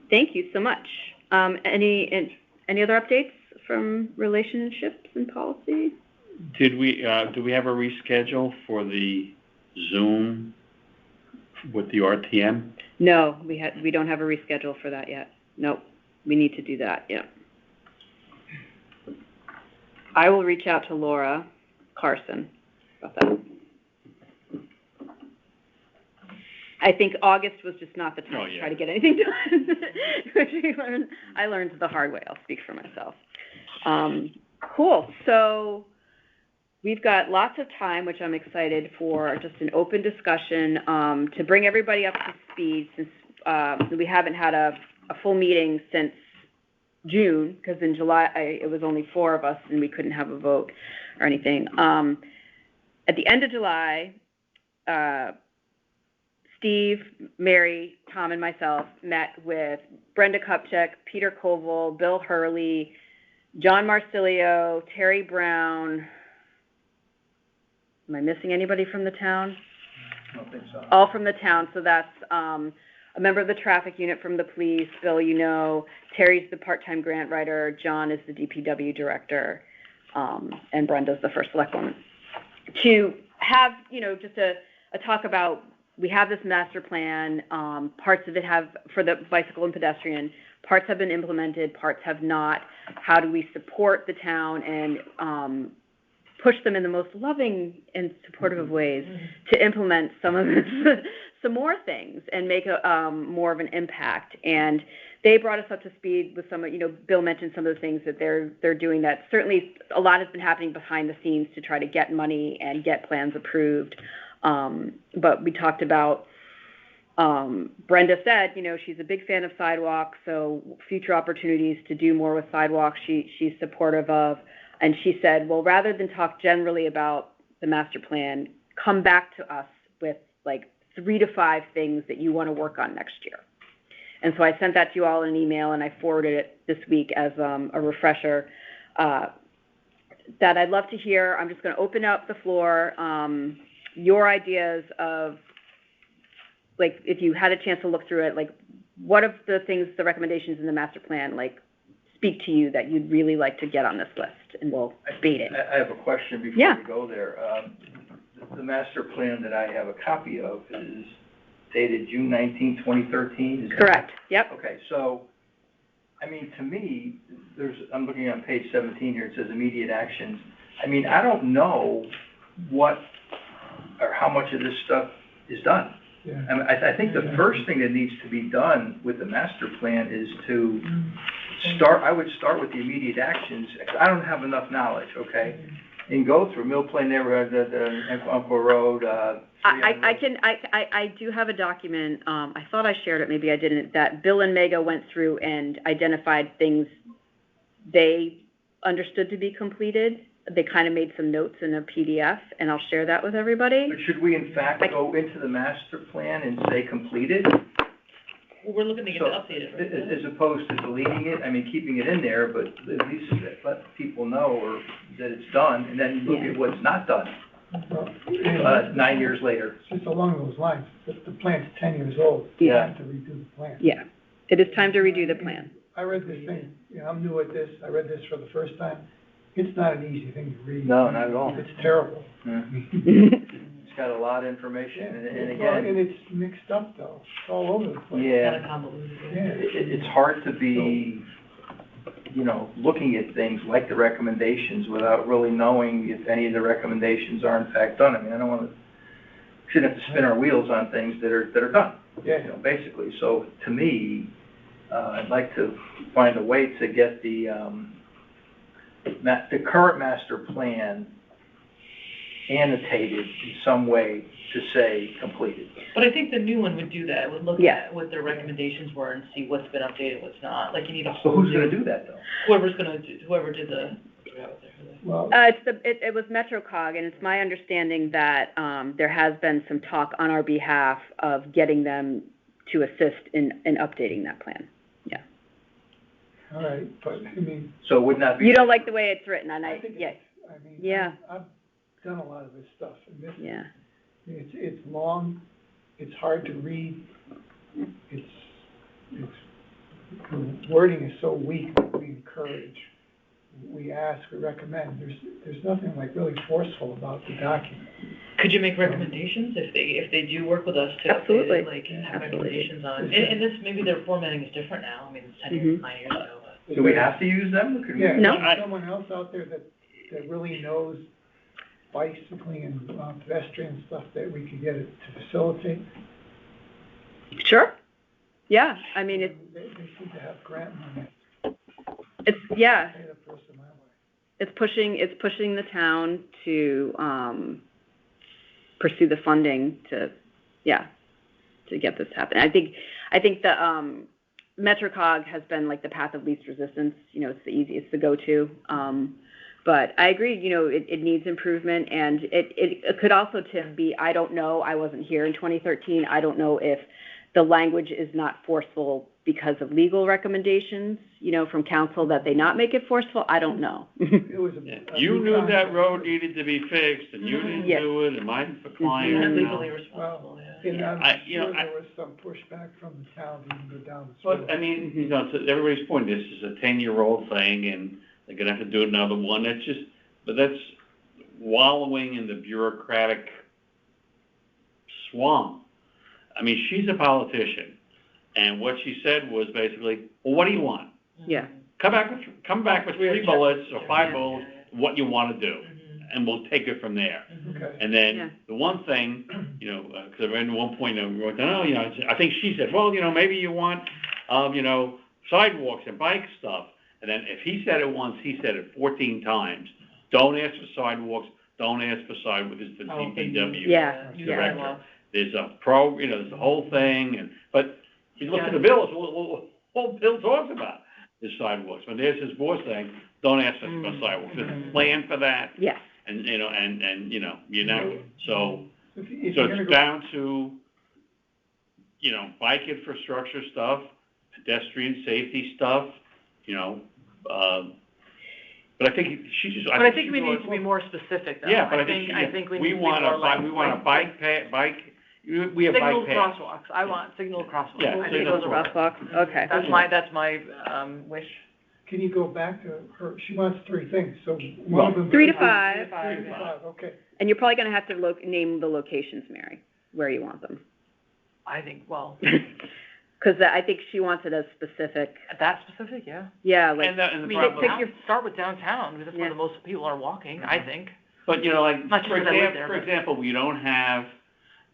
Thank you so much. Any other updates from relationships and policy? Do we have a reschedule for the Zoom with the RTM? No, we don't have a reschedule for that yet. Nope, we need to do that. Yeah. I will reach out to Laura Carson about that. I think August was just not the time to try to get anything done. I learned the hard way. I'll speak for myself. Cool. So we've got lots of time, which I'm excited for, just an open discussion to bring everybody up to speed since we haven't had a full meeting since June, because in July it was only 4 of us and we couldn't have a vote or anything. At the end of July, Steve, Mary, Tom, and myself met with Brenda Kupchak, Peter Koval, Bill Hurley, John Marsilio, Terry Brown. Am I missing anybody from the town? I don't think so. All from the town. So that's a member of the traffic unit from the police. Bill, Terry's the part-time grant writer. John is the DPW director. And Brenda's the first select woman. To have, just a talk about, we have this master plan. Parts of it have, for the bicycle and pedestrian, parts have been implemented, parts have not. How do we support the town and push them in the most loving and supportive of ways to implement some more things and make more of an impact? And they brought us up to speed with some, Bill mentioned some of the things that they're doing. That certainly a lot has been happening behind the scenes to try to get money and get plans approved. But we talked about, Brenda said, she's a big fan of sidewalks, so future opportunities to do more with sidewalks she's supportive of. And she said, well, rather than talk generally about the master plan, come back to us with like 3 to 5 things that you want to work on next year. And so I sent that to you all in an email, and I forwarded it this week as a refresher that I'd love to hear. I'm just going to open up the floor. Your ideas of, like, if you had a chance to look through it, like, what of the things, the recommendations in the master plan, like, speak to you that you'd really like to get on this list, and we'll debate it. I have a question before we go there. The master plan that I have a copy of is dated June 19, 2013. Correct. Yep. Okay, so, to me, I'm looking on page 17 here, it says immediate actions. I don't know what or how much of this stuff is done. Yeah. I think the first thing that needs to be done with the master plan is to I would start with the immediate actions. I don't have enough knowledge, okay? And go through Mill Plain neighborhood, the Uncle Road. I do have a document. I thought I shared it, maybe I didn't. That Bill and Mega went through and identified things they understood to be completed. They kind of made some notes in a PDF, and I'll share that with everybody. But should we in fact go into the master plan and say completed? Well, we're looking to get it updated, right? As opposed to deleting it, I mean, keeping it in there, but at least let people know or that it's done, and then look at what's not done, 9 years later. Just along those lines, if the plan's 10 years old, it's Yeah. time to redo the plan. Yeah, it is time to redo the plan. I read this thing, I'm new at this, I read this for the first time. It's not an easy thing to read. No, not at all. It's terrible. Yeah. It's got a lot of information, and Well, and again, it's mixed up though, it's all over the place. yeah, Kind of convoluted. Yeah. it's hard to be, looking at things like the recommendations without really knowing if any of the recommendations are in fact done. I mean, shouldn't have to spin our wheels on things that are done. Yeah. Basically. So to me, I'd like to find a way to get the current master plan annotated in some way to say completed. But I think the new one would do that, it would look Yeah. at what their recommendations were and see what's been updated, what's not, like you need a So whole who's new. gonna do that though? Whoever did the, I forgot what they're. Well, It was MetroCog, and it's my understanding that, there has been some talk on our behalf of getting them to assist in updating that plan. Yeah. all right, but I mean, So it would not be. You don't like the way it's written, and I think yeah, I mean, Yeah. I've done a lot of this stuff, and this, yeah. it's long, it's hard to read, it's, the wording is so weak, we encourage, we ask, we recommend, there's nothing like really forceful about the document. Could you make recommendations if they do work with us to update Absolutely. it, like have Absolutely. recommendations on, and this, maybe their formatting is different now, I mean, it's 10 years, 9 years ago, but. Do we have to use them, or could we? Yeah, No. is there someone else out there that really knows bicycling and pedestrian stuff that we could get it to facilitate? Sure. Yeah, I mean, They seem to have grant money. it's, yeah, Pay the person my way. it's pushing the town to, pursue the funding to get this to happen. I think the, MetroCog has been like the path of least resistance, it's the easiest to go to. But I agree, it needs improvement, and it could also, Tim, be, I don't know, I wasn't here in 2013, I don't know if the language is not forceful because of legal recommendations, from council, that they not make it forceful, I don't know. It was You knew that road needed to be fixed, and you didn't Yeah. do it, and I'm the You're client, not you know. legally responsible, yeah. And I'm I- you know, sure I- there was some pushback from the town to even go down this But, road. I mean, to everybody's point, this is a 10-year-old thing, and they're gonna have to do another one, that's wallowing in the bureaucratic swamp. I mean, she's a politician, and what she said was basically, well, what do you want? Yeah. Come back with 3 bullets or 5 Yeah. bullets, what you wanna do, and we'll take it from there. Okay. And then Yeah. the one thing, because I read at one point, we wrote down, I think she said, well, maybe you want, sidewalks and bike stuff. And then if he said it once, he said it 14 times. Don't ask for sidewalks. Don't ask for sidewalks. It's the DPW Yeah, director. There's a there's the whole thing. But you look at the bill, it's all Bill talks about is sidewalks. But there's his boss saying, don't ask us for sidewalks. There's a plan for that. Yes. And, you're not, so If it's you're gonna go- down to, bike infrastructure stuff, pedestrian safety stuff, but I think she just. But I think we need to be more specific, though. Yeah, but I think we need to be want more like. we want a bike, we have bike Signal paths. crosswalks, I want signal crosswalks. Yeah, I think signal those are. Crosswalk, okay. That's my wish. Can you go back to her, she wants 3 things, so one of them. 3 to 5. 3 to 5, okay. And you're probably gonna have to name the locations, Mary, where you want them. I think, well, Because I think she wants it as specific. that specific, yeah. Yeah, like, And the I mean, problem, start with downtown, because that's where Yeah. the most people are walking, I think. but Not just for because I live there, for but- example, we don't have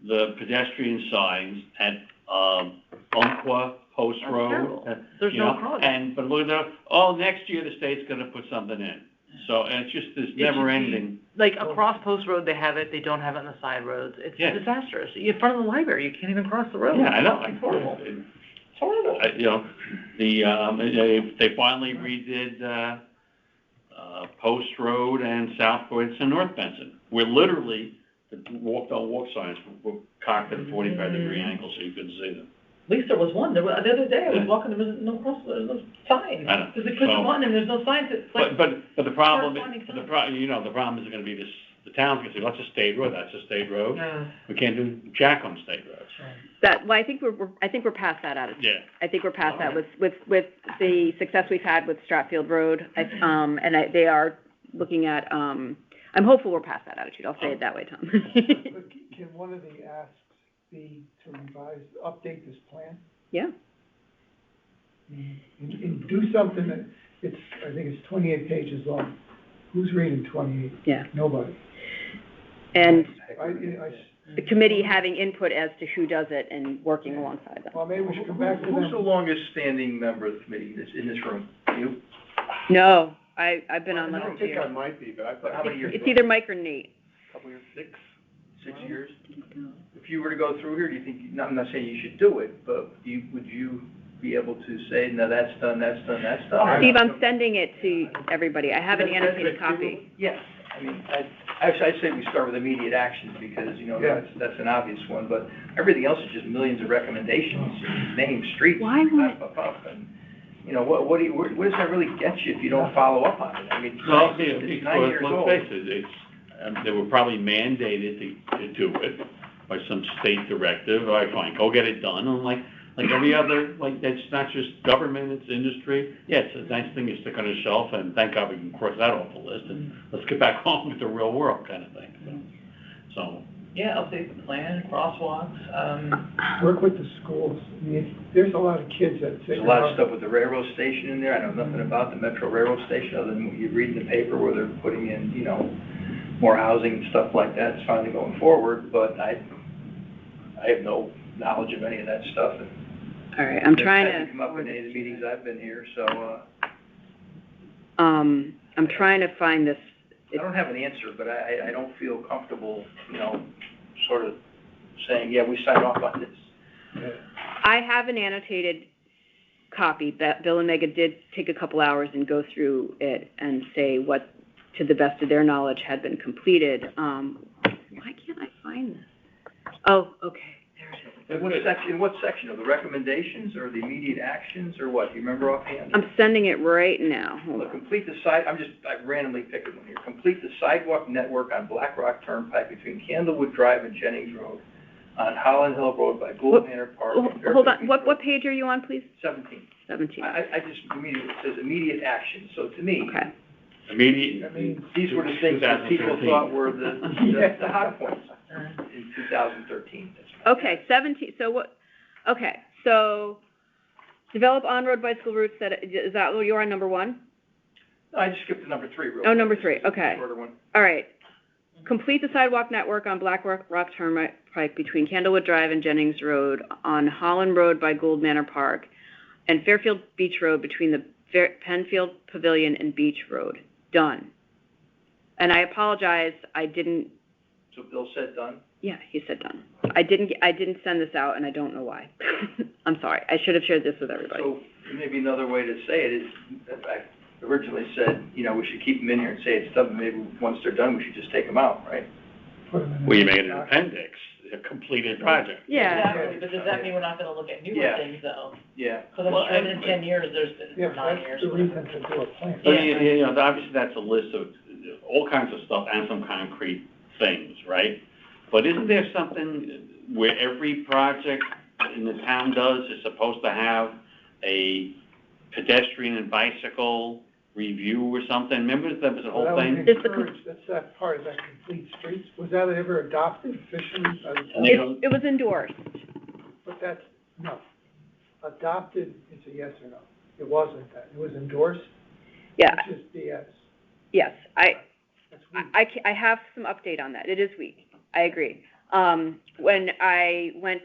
the pedestrian signs at, Umpqua Post That's Road. terrible. There's no crossing. But look at next year the state's gonna put something in. So, and it's just this should be- never ending. Like, across Post Road, they have it, they don't have it on the side roads. It's Yeah. disastrous. In front of the library, you can't even cross the road. Yeah, I know. It's horrible. It's horrible. They finally redid, Post Road and South Benson and North Benson, where literally the don't walk signs were cocked at a 45-degree angle so you couldn't see them. At least there was one. The other day I was walking, there was no cross, there was no sign. I know. Because they couldn't run and there's no signs. It's like. But the problem, corresponding signs. the problem is going to be this, the town's going to say, well, that's a state road, that's a state road. No. We can't do jack on state roads. I think we're past that attitude. Yeah. I think we're past that with the success we've had with Stratfield Road. They are looking at, I'm hopeful we're past that attitude. I'll say it that way, Tom. Can one of the asks be to update this plan? Yeah. And do something that, I think it's 28 pages long. Who's reading 28? Yeah. Nobody. And I the committee having input as to who does it and working alongside them. Well, maybe we should come back to Who's the them. longest standing member of the committee that's in this room? You? No, I've been on I that don't think I might be, but I thought. How many years? It's either Mike or Nate. Couple years? 6 years? If you were to go through here, do you think, I'm not saying you should do it, but would you be able to say, no, that's done, that's done, that's done? Steve, I'm sending it to everybody. I have an annotated copy. Yes, I mean, I'd say we start with immediate actions because, that's an obvious one, but everything else is just millions of recommendations, name streets. Why would- And, what does that really get you if you don't follow up on it? I mean, it's 9 years old. Let's face it, they were probably mandated to do it by some state directive. All right, fine, go get it done. And like every other, it's not just government, it's industry. Yeah, it's a nice thing you stick on a shelf, and thank God we can cross that off the list, and let's get back on with the real world kind of thing. So. Yeah, update the plan, crosswalks, Work with the schools. I mean, there's a lot of kids that say. There's a lot of stuff with the railroad station in there. I know nothing about the Metro Railroad Station other than what you read in the paper where they're putting in, more housing and stuff like that. It's finally going forward, but I have no knowledge of any of that stuff. All right, I'm trying It to. hasn't come up in any of the meetings I've been here, so, I'm trying to find this. I don't have an answer, but I don't feel comfortable, sort of saying, yeah, we signed off on this. I have an annotated copy that Bill and Megan did take a couple hours and go through it and say what, to the best of their knowledge, had been completed. Why can't I find this? Oh, okay, there it is. In what section? Of the recommendations or the immediate actions or what? Do you remember offhand? I'm sending it right now. Hold Well, on. complete the I randomly picked one here. Complete the sidewalk network on Black Rock Turnpike between Candlewood Drive and Jennings Road, on Holland Hill Road by Gould Manor Park. and Hold on, Fairfield what Road. page are you on, please? 17. 17. I just, immediately, it says immediate action, so to me, Okay. Immediate. these were the things that people 2013. thought were the hot points in 2013. Okay, 17, so develop on-road bicycle routes is that what you're on, number 1? No, I just skipped to number 3 real quick. Oh, number 3, okay. Shorter one. All right. Complete the sidewalk network on Black Rock Turnpike between Candlewood Drive and Jennings Road, on Holland Road by Gould Manor Park, and Fairfield Beach Road between the Penfield Pavilion and Beach Road. Done. And I apologize, I didn't. So Bill said done? Yeah, he said done. I didn't send this out, and I don't know why. I'm sorry. I should have shared this with everybody. So maybe another way to say it is, I originally said, we should keep them in here and say it's done, but maybe once they're done, we should just take them out, right? Well, you made an appendix, a completed project. Yeah. exactly, but does that mean we're not gonna look at newer Yeah. things though? Yeah. Because I'm sure in 10 years, there's Yeah, been 9 that's years. the reason to do a plan. But, obviously that's a list of all kinds of stuff and some concrete things, right? But isn't there something where every project in the town does is supposed to have a pedestrian and bicycle review or something? Remember that was the whole That thing? was encouraged, that's that part of that complete streets. Was that ever adopted officially? It was endorsed. But that's, no. Adopted, it's a yes or no. It wasn't that. It was endorsed, Yeah, which is BS. yes. That's weak. I have some update on that. It is weak. I agree. When I went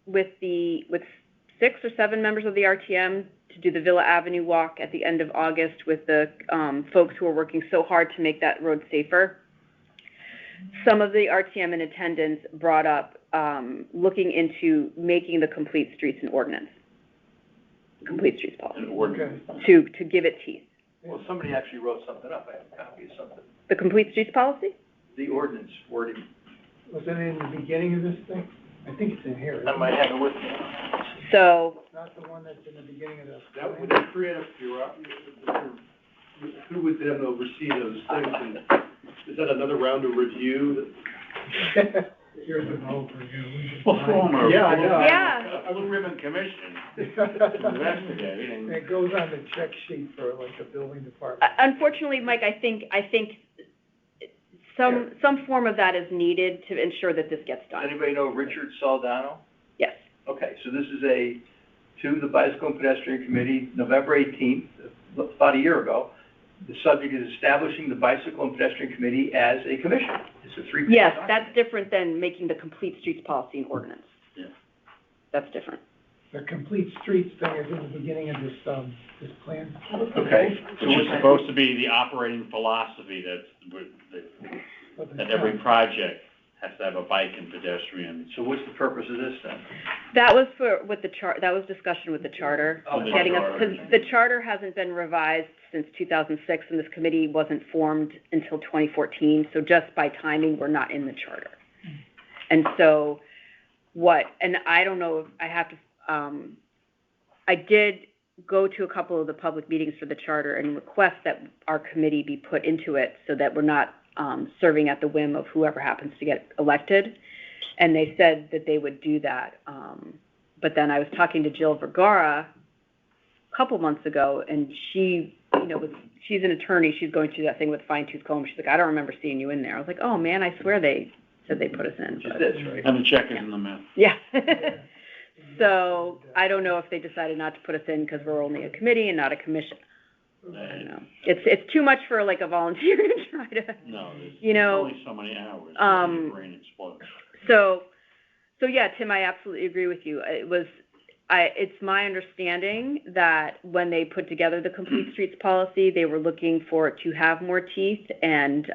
with 6 or 7 members of the RTM to do the Villa Avenue walk at the end of August with the folks who are working so hard to make that road safer, some of the RTM in attendance brought up looking into making the complete streets an ordinance. Complete Streets policy, An ordinance. to give it teeth. Well, somebody actually wrote something up, I have a copy of something. The Complete Streets policy? The ordinance wording. Was it in the beginning of this thing? I think it's in here. I might have it with me. So, Not the one that's in the beginning of this. That would create a bureaucracy, who would then oversee those things, and is that another round of review? Here's the vote for you. Well, former. Yeah, I know. Yeah. A blue ribbon commission investigating. And it goes on the check sheet for like the building department. unfortunately, Mike, I think some form of that is needed to ensure that this gets Does done. anybody know Richard Saldano? Yes. Okay, so this is to the Bicycle and Pedestrian Committee, November 18th, about a year ago. The subject is establishing the Bicycle and Pedestrian Committee as a commission. It's a 3-page Yes, document. that's different than making the Complete Streets policy an ordinance. Yeah. That's different. The complete streets thing is in the beginning of this plan. Okay. Which is supposed to be the operating philosophy that every project has to have a bike and pedestrian. So what's the purpose of this then? That was that was discussion with the charter. Oh, the Getting us, charter. because the charter hasn't been revised since 2006, and this committee wasn't formed until 2014, so just by timing, we're not in the charter. And so and I don't know if I have to, I did go to a couple of the public meetings for the charter and request that our committee be put into it so that we're not serving at the whim of whoever happens to get elected. And they said that they would do that. But then I was talking to Jill Vergara a couple months ago, and she, she's an attorney. She's going through that thing with fine tooth comb. She's like, I don't remember seeing you in there. I was like, oh man, I swear they said they put us in. Just this, right? And the check is in the mail. Yeah. So I don't know if they decided not to put us in because we're only a committee and not a commission. I don't know. It's too much for like a volunteer to try to. No, there's only so many hours. Your brain explodes. So yeah, Tim, I absolutely agree with you. It's my understanding that when they put together the Complete Streets policy, they were looking for it to have more teeth, and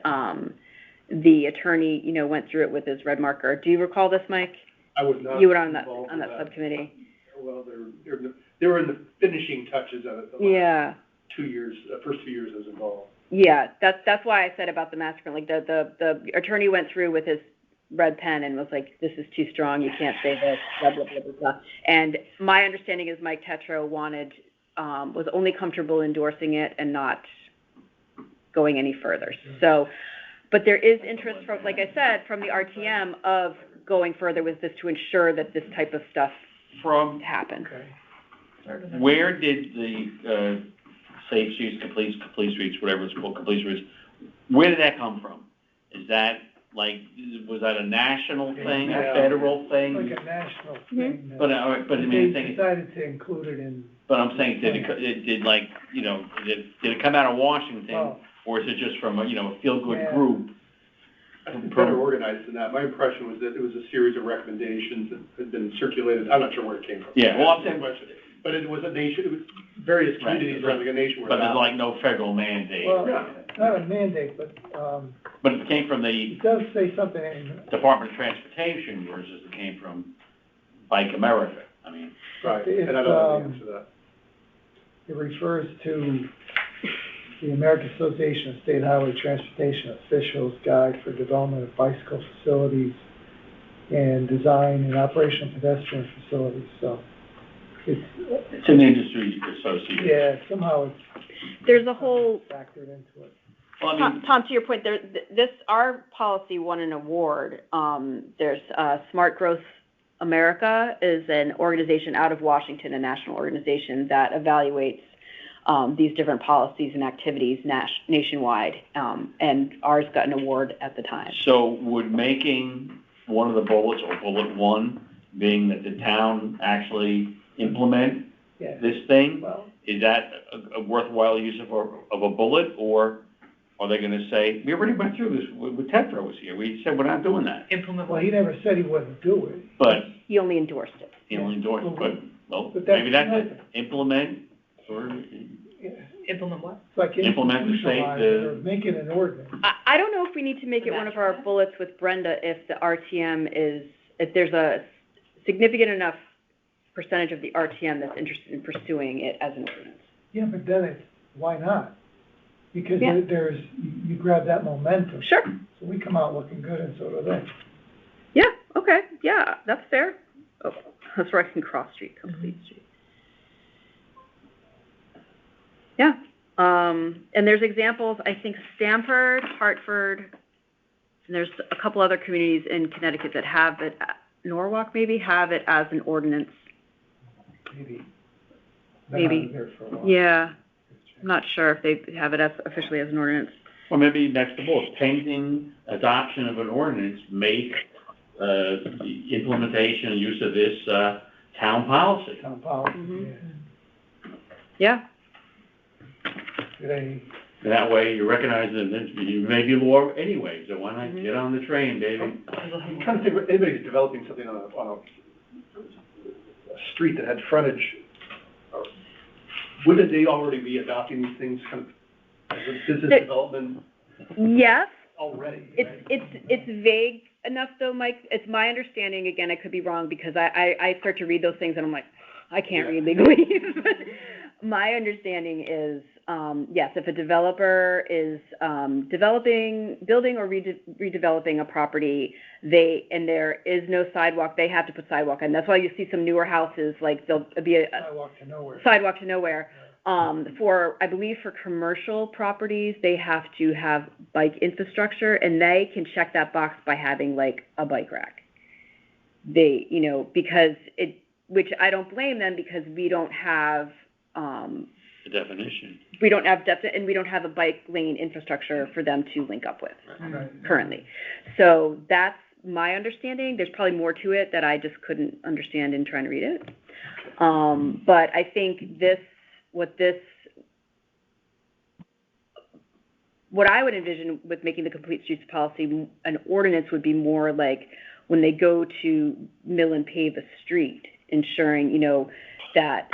the attorney, went through it with his red marker. Do you recall this, Mike? I was not. You were on that involved in subcommittee. Well, they were in the finishing touches of it. Yeah. 2 years, first 2 years I was involved. Yeah, that's why I said about the master plan. Like the attorney went through with his red pen and was like, "This is too strong. You can't say this." Blah blah blah blah blah. And my understanding is Mike Tetro was only comfortable endorsing it and not going any further. So, but there is interest from, like I said, from the RTM of going further with this to ensure that this type of stuff happen. Okay. Where did the Safe Streets, Complete Streets, whatever it's called, Complete Streets, where did that come from? Is that was that a national thing, a federal thing? Like a national thing. But I mean, They decided to include it in. But I'm saying, did it come out of Washington, Oh. or is it just from a feel-good Yeah. group? I think better organized than that. My impression was that it was a series of recommendations that had been circulated. I'm not sure where it came from. Yeah, well, I'm saying, But it was it was various communities around the nation. but there's no federal mandate. Well, not a mandate, but, But it came from the it does say something in. Department of Transportation versus it came from Bike America. I mean, Right, It's, and I don't know the answer to that. It refers to the American Association of State Highway Transportation Officials Guide for Development of Bicycle Facilities and Design and Operation of Pedestrian Facilities, so it's an industry association. yeah, somehow There's a whole factored into it. Well, I mean, Tom, to your point, our policy won an award. There's Smart Growth America is an organization out of Washington, a national organization that evaluates these different policies and activities nationwide, and ours got an award at the time. so would making one of the bullets, or bullet one, being that the town actually implement Yeah. this thing, Well, is that a worthwhile use of a bullet, or are they gonna say, we already went through this, when Tetra was here, we said we're not doing that, Implement. well, he never said he wouldn't do it. but He only endorsed it. he only endorsed it, But that's maybe that's nothing. it, implement, or, Yeah. Implement what? It's like Implement the state, institutionalize it or make it an ordinance. I don't know if we need to make it one of our bullets with Brenda if the RTM if there's a significant enough percentage of the RTM that's interested in pursuing it as an ordinance. Yeah, but then it's, why not? Because Yeah. there's, you grab that momentum. Sure. So we come out looking good and so do they. Yeah, okay, yeah, that's fair. Oh, that's where I can cross street, complete street. Yeah, and there's examples, I think Stamford, Hartford, and there's a couple other communities in Connecticut that have it, Norwalk maybe, have it as an ordinance. Maybe. Maybe. Been on there for a while. Yeah, I'm not sure if they have it as officially as an ordinance. Or maybe next to both, pending adoption of an ordinance, make, the implementation and use of this, town policy. Town policy, Mhm. yeah. Yeah, They, That way you recognize that you may be law anyway, so why not get on the train, baby? I'm trying to think, if anybody's developing something on a street that had frontage, wouldn't they already be adopting these things kind of as a business development yes, already? it's vague enough though, Mike, it's my understanding, again, I could be wrong, because I start to read those things and I'm like, I can't read legalese. My understanding is, yes, if a developer is building or redeveloping a property, and there is no sidewalk, they have to put sidewalk in. That's why you see some newer houses, like there'll be a sidewalk to nowhere. sidewalk to nowhere. I believe for commercial properties, they have to have bike infrastructure, and they can check that box by having like a bike rack. They, because which I don't blame them, because we don't have, The definition. we don't have and we don't have a bike lane infrastructure for them to link up with currently. So that's my understanding. There's probably more to it that I just couldn't understand in trying to read it. But I think what I would envision with making the complete streets policy, an ordinance would be more like when they go to mill and pave a street, ensuring, that,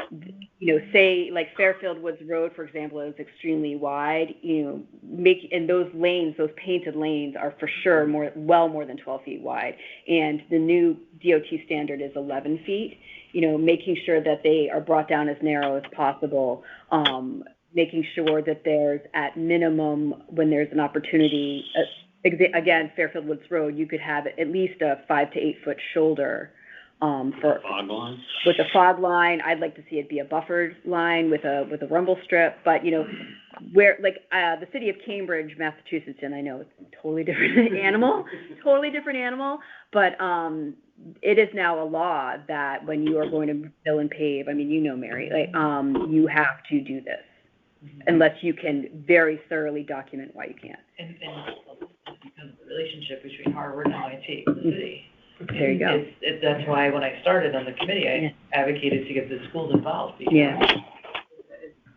say like Fairfield Woods Road, for example, is extremely wide, and those lanes, those painted lanes are for sure well more than 12 feet wide. And the new DOT standard is 11 feet, making sure that they are brought down as narrow as possible, making sure that there's at minimum, when there's an opportunity, again, Fairfield Woods Road, you could have at least a 5 to 8 foot shoulder, Fog line? with a fog line. I'd like to see it be a buffered line with a rumble strip, but where the city of Cambridge, Massachusetts, and I know it's a totally different animal, but it is now a law that when you are going to fill and pave, Mary, you have to do this unless you can very thoroughly document why you can't. And because of the relationship between Harvard and MIT, the city. There you go. That's why when I started on the committee, I advocated to get the schools involved, because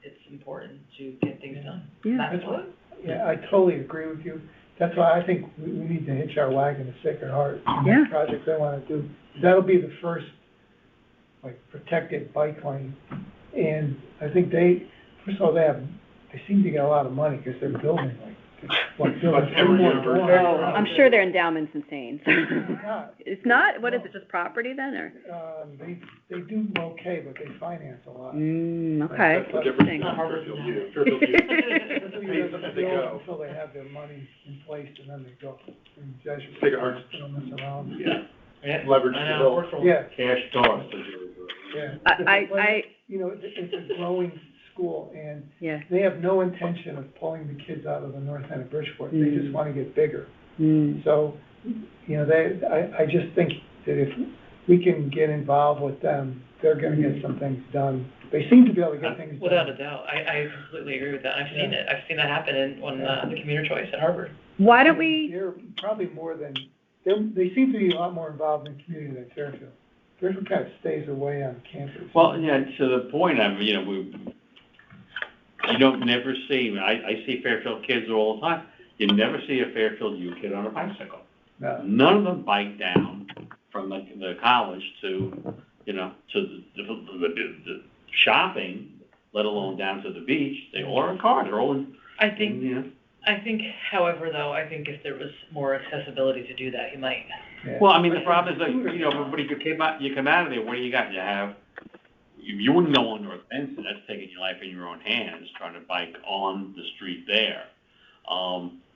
it's important to get things done. Yeah. That's what. Yeah, I totally agree with you. That's why I think we need to hitch our wagon to Sacred Heart. Yeah. The project they want to do. That'll be the first, protected bike lane. And I think they seem to get a lot of money because they're building, building every more year. dorms. Oh, I'm sure their endowment's insane. God. It's not? What is it, just property then, or? They do okay, but they finance a lot. Okay. That's the difference Interesting. in Fairfield U. Fairfield U. They As they go. until they have their money in place, and then they go. And guys should Sacred Heart's- they don't mess around. Yeah. Leverage the bill. Yeah, Cash toss. yeah. I It's a growing school, and yeah. they have no intention of pulling the kids out of the north end of Bridgeport. They just want to get bigger. So, I just think that if we can get involved with them, they're going to get some things done. They seem to be able to get things done. Without a doubt. I completely agree with that. I've seen it. I've seen that happen on the commuter choice at Harvard. Why don't we? They're probably they seem to be a lot more involved in the community than Fairfield. Fairfield kind of stays away on campus. Well, yeah, to the point, you don't never see, I see Fairfield kids all the time. You never see a Fairfield U kid on a bicycle. No. None of them bike down from the college to the shopping, let alone down to the beach. They all are in cars. They're all in. I think, however, though, if there was more accessibility to do that, you might. Yeah. Well, the problem is that, everybody, you come out of there, what do you got? You have you wouldn't go on North Benson, that's taking your life in your own hands, trying to bike on the street there.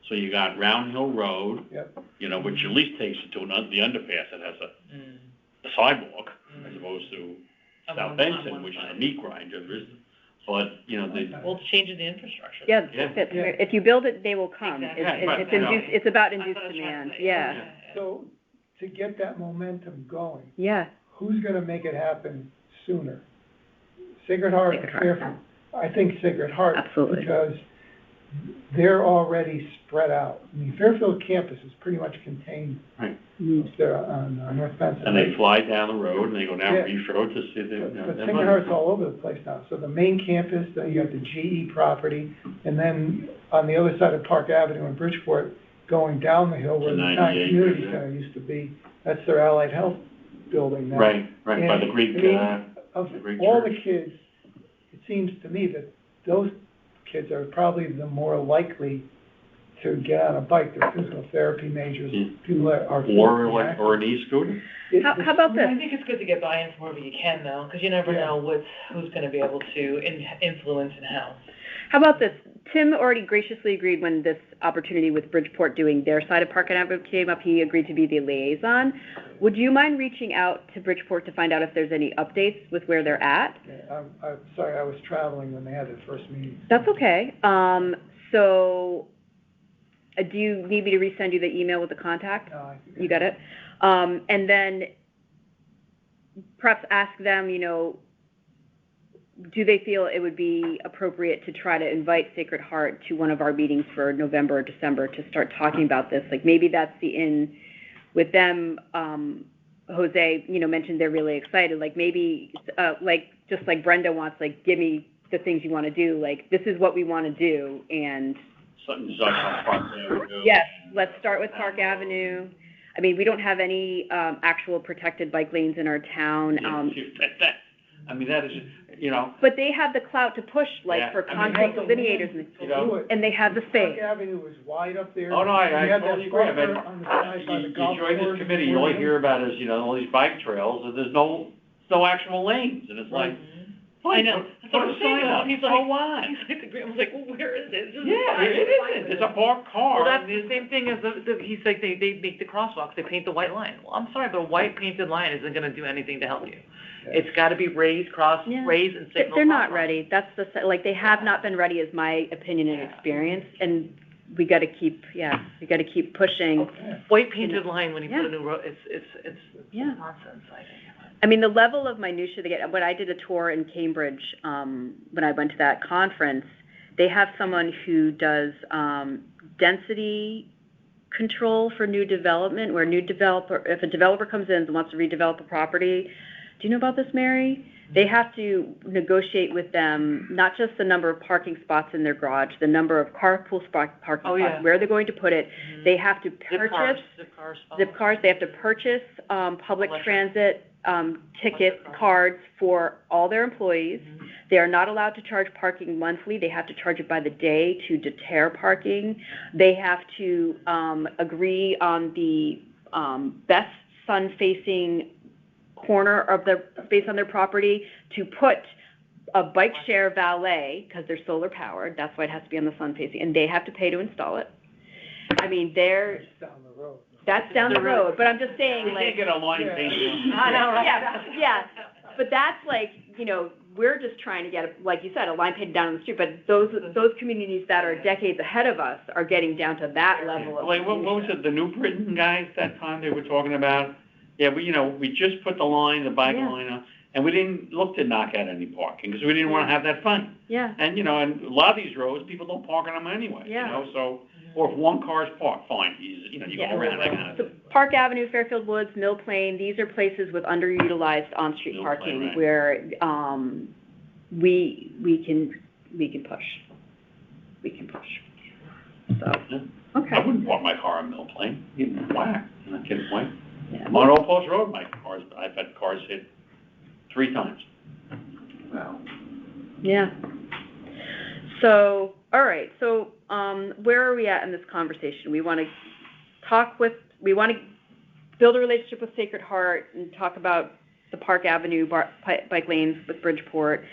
So you got Round Hill Road, you know, which at least takes you to the underpass that has a sidewalk, as opposed to South Benson, which is a meat grinder. But, you know, Well, it's changing the infrastructure. Yeah, if you build it, they will come. Exactly. It's about induced demand, yeah. So, to get that momentum going, Yeah. who's gonna make it happen sooner? Sacred Heart or Fairfield? I think Sacred Heart. Absolutely. Because they're already spread out. I mean, Fairfield campus is pretty much contained Right. up there on North Benson. And they fly down the road, and they go down Yeah. Reef Road to see the. But Sacred Heart's all over the place now. So the main campus, then you got the GE property, and then on the other side of Park Avenue in Bridgeport, going down the hill where the town 98, community yeah. center used to be, that's their Allied Health building now. Right, by the And, Greek, I mean, of the Greek all church. the kids, it seems to me that those kids are probably the more likely to get on a bike. They're physical therapy majors, people that are. Or an e-scooter. How about this? I think it's good to get buy-in from wherever you can, though, because you never know who's going to be able to influence and how. How about this? Tim already graciously agreed when this opportunity with Bridgeport doing their side of Park Avenue came up, he agreed to be the liaison. Would you mind reaching out to Bridgeport to find out if there's any updates with where they're at? I'm sorry, I was traveling when they had their first meeting. That's okay. So, do you need me to resend you the email with the contact? No, I think You got it? And then perhaps ask them, you know, do they feel it would be appropriate to try to invite Sacred Heart to one of our meetings for November or December to start talking about this? Like maybe that's the in with them. Jose, you know, mentioned they're really excited. Like maybe, like just like Brenda wants, like give me the things you want to do. Like this is what we want to do, and Something like Park Avenue. yes, let's start with Park Avenue. I mean, we don't have any actual protected bike lanes in our town. I mean, that is, you know. But they have the clout to push, like, for concrete delineators, and they have the space. Park Avenue is wide up there. Oh, no, I You have totally that agree. I buffer mean, on the side by the you golf join course this committee, you all and hear about is, you know, all these bike trails, and there's no actual lanes, and it's like, I know. That's what I'm saying. up. He's So like, what? he's like, I was like, well, where is it? Yeah, it isn't. It's a parked car. Well, that's the same thing as he's like, they make the crosswalks, they paint the white line. Well, I'm sorry, but a white painted line isn't gonna do anything to help you. It's gotta be raised and signal. They're not ready. That's like, they have not been ready, is my opinion and experience, and we gotta keep pushing. White painted line when you put a new road, it's nonsense, I think. I mean, the level of minutia they get, when I did a tour in Cambridge, when I went to that conference, they have someone who does density control for new development, where if a developer comes in and wants to redevelop a property, do you know about this, Mary? They have to negotiate with them, not just the number of parking spots in their garage, the number of parking spots, where they're going to put it. Mm-hmm. They have to purchase zip cars. They have to purchase public transit ticket cards for all their employees. Mm-hmm. They are not allowed to charge parking monthly. They have to charge it by the day to deter parking. They have to agree on the best sun-facing corner of their space on their property to put a bike share valet, because they're solar powered, that's why it has to be on the sun facing, and they have to pay to install it. I mean, that's down the road, but I'm just saying, You like. can't get a line painted. I know, right? Yeah, but that's like, you know, we're just trying to get, like you said, a line painted down on the street, but those communities that are decades ahead of us are getting down to that level of. Like, what was it, the New Britain guys that time they were talking about? Yeah, we just put the bike line up, and we didn't look to knock out any parking, because we didn't want to have that fun. Yeah. And, you know, and a lot of these roads, people don't park on them anyway, you know, so, or if one car's parked, fine, you go around that kind of So thing. Park Avenue, Fairfield Woods, Mill Plain, these are places with underutilized on-street Mill parking, Plain, right. where we can push. We can push. So, Yeah. okay. I wouldn't park my car on Mill Plain, whack, I'm not kidding, why? Yeah. On Old Post Road, I've had cars hit 3 times. Wow. Yeah. So, all right. So, where are we at in this conversation? We want to build a relationship with Sacred Heart and talk about the Park Avenue bike lanes with Bridgeport.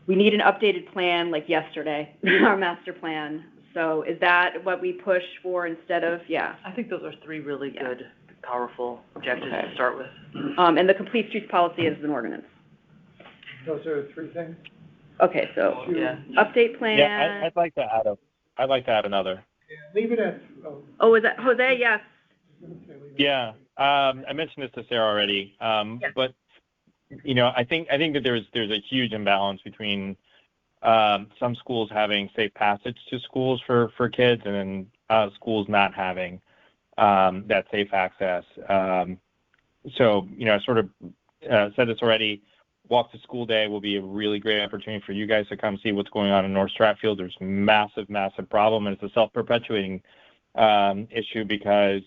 We need an updated plan like yesterday, our master plan. So is that what we push for instead of, I think those are three really good, powerful objectives to start with. And the complete streets policy is an ordinance. Those are the three things? Okay, so update plan. Yeah, I'd like to add another. Yeah, leave it at, Oh, is that Jose? Yes. Yeah, I mentioned this to Sarah already, but I think that there's a huge imbalance between some schools having safe passage to schools for kids, and then schools not having that safe access. So I sort of said this already. Walk to School Day will be a really great opportunity for you guys to come see what's going on in North Stratfield. There's massive problem, and it's a self-perpetuating issue because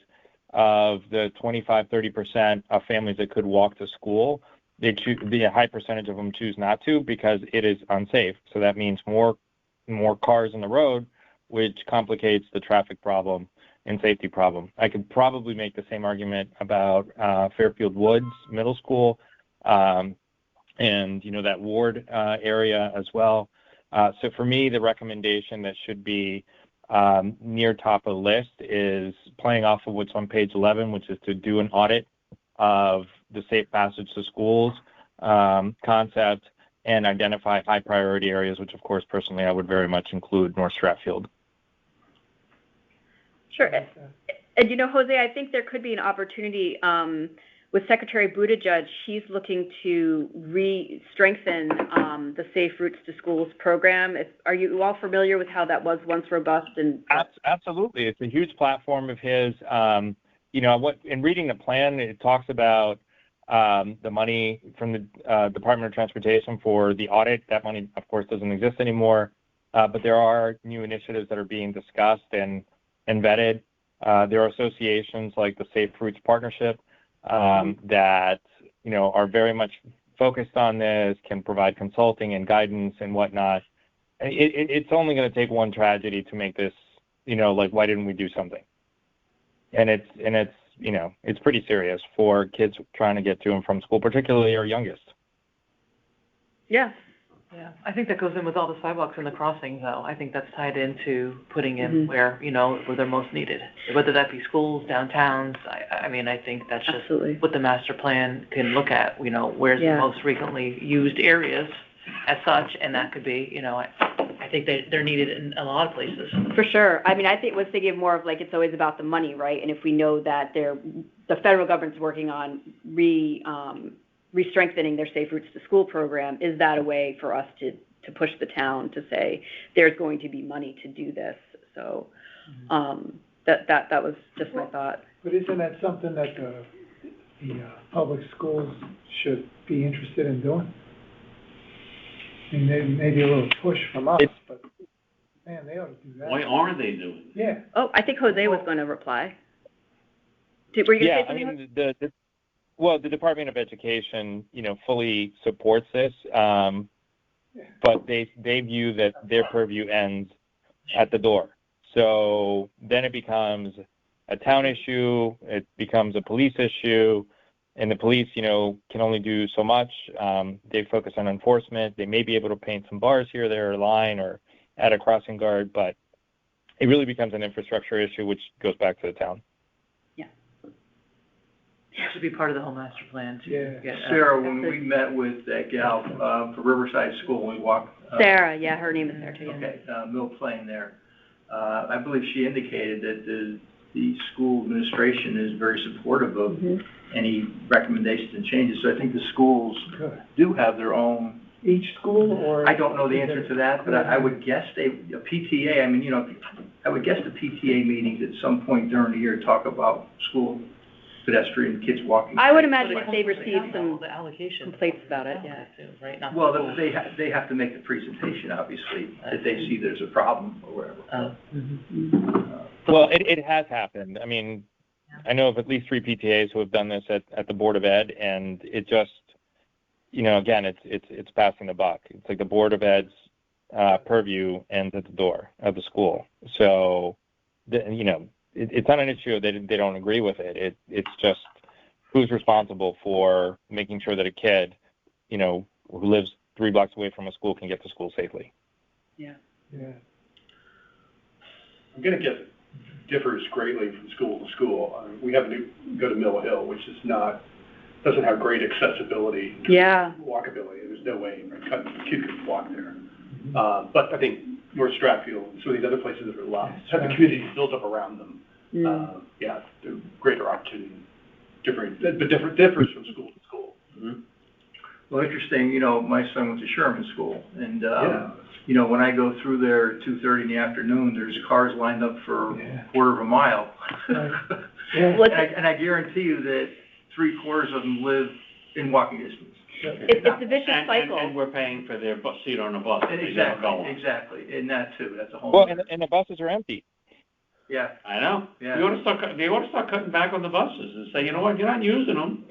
of the 25-30% of families that could walk to school. The high percentage of them choose not to because it is unsafe. So that means more cars on the road, which complicates the traffic problem and safety problem. I could probably make the same argument about Fairfield Woods Middle School, and that Ward area as well. So for me, the recommendation that should be near top of the list is playing off of what's on page 11, which is to do an audit of the safe passage to schools concept and identify high priority areas, which of course personally I would very much include North Stratfield. Sure. And Jose, I think there could be an opportunity with Secretary Buttigieg. He's looking to strengthen the Safe Routes to Schools program. Are you all familiar with how that was once robust? Absolutely. It's a huge platform of his. In reading the plan, it talks about the money from the Department of Transportation for the audit. That money, of course, doesn't exist anymore, but there are new initiatives that are being discussed and vetted. There are associations like the Safe Routes Partnership that are very much focused on this, can provide consulting and guidance and whatnot. It's only going to take one tragedy to make this, why didn't we do something? And it's pretty serious for kids trying to get to and from school, particularly our youngest. Yeah. Yeah, I think that goes in with all the sidewalks and the crossings, though. I think that's tied into putting in where they're most needed, whether that be schools, downtowns. I think that's just what the master plan can look at. Where's the most frequently used areas, as such, and that could be. I think they're needed in a lot of places. For sure. I think was thinking more of it's always about the money, right? And if we know that the federal government's working on re-strengthening their Safe Routes to School program, is that a way for us to push the town to say there's going to be money to do this? So that was just my thought. But isn't that something that the public schools should be interested in doing? Maybe a little push from us, but man, they ought to do that. Why aren't they doing it? Yeah. Oh, I think Jose was going to reply. Were you going to say something? The Department of Education, fully supports this, but they view that their purview ends at the door. So then it becomes a town issue, it becomes a police issue, and the police, can only do so much. They focus on enforcement. They may be able to paint some bars here, there, a line, or add a crossing guard, but it really becomes an infrastructure issue, which goes back to the town. It should be part of the whole master plan. Sarah, when we met with that gal for Riverside School, we walked. Sarah, her name is Sarah too. Okay, Mill Plain there. I believe she indicated that the school administration is very supportive of any recommendations and changes. So I think the schools do have their own. Each school, or? I don't know the answer to that, but I would guess a PTA. I would guess the PTA meetings at some point during the year talk about school pedestrian kids walking. I would imagine if they received some allocation complaints about it, right? Well, they have to make the presentation, obviously, that they see there's a problem or whatever. Well, it has happened. I know of at least 3 PTAs who have done this at the Board of Ed, and it just, again, it's passing the buck. It's like the Board of Ed's purview ends at the door of the school. So, it's not an issue that they don't agree with it. It's just who's responsible for making sure that a kid, you know, who lives 3 blocks away from a school can get to school safely? Yeah. Yeah. I'm gonna guess it differs greatly from school to school. We happen to go to Mill Hill, which is doesn't have great accessibility. Yeah. Walkability. There's no way a kid could walk there. But I think North Stratfield and some of these other places that are have the communities built up around them. Yeah, there's greater opportunity. Differs from school to school. Mm-hmm. Well, interesting, you know, my son went to Sherman School, and, Yeah. you know, when I go through there at 2:30 in the afternoon, there's cars lined up for a quarter of a mile. Right. And I guarantee you that 3/4 of them live in walking distance. It's a vicious cycle. And we're paying for their seat on the bus. Exactly, and that too, that's a whole. Well, and the buses are empty. Yeah. I know. Yeah. They ought to start cutting back on the buses and say, you know what, you're not using them,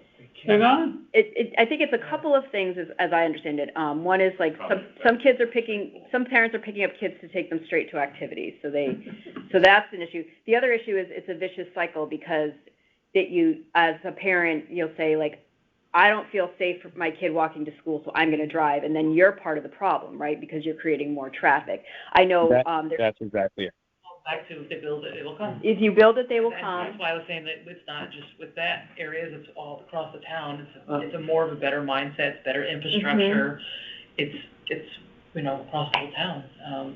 they're gone. I think it's a couple of things as I understand it. One is like some parents are picking up kids to take them straight to activities. So that's an issue. The other issue is it's a vicious cycle because as a parent, you'll say like, I don't feel safe for my kid walking to school, so I'm going to drive. And then you're part of the problem, right? Because you're creating more traffic. I know that's exactly it. Back to if they build it, it will come. If you build it, they will come. That's why I was saying that it's not just with that areas, it's all across the town. It's a more of a better mindset, it's better infrastructure. It's you know, across the whole town.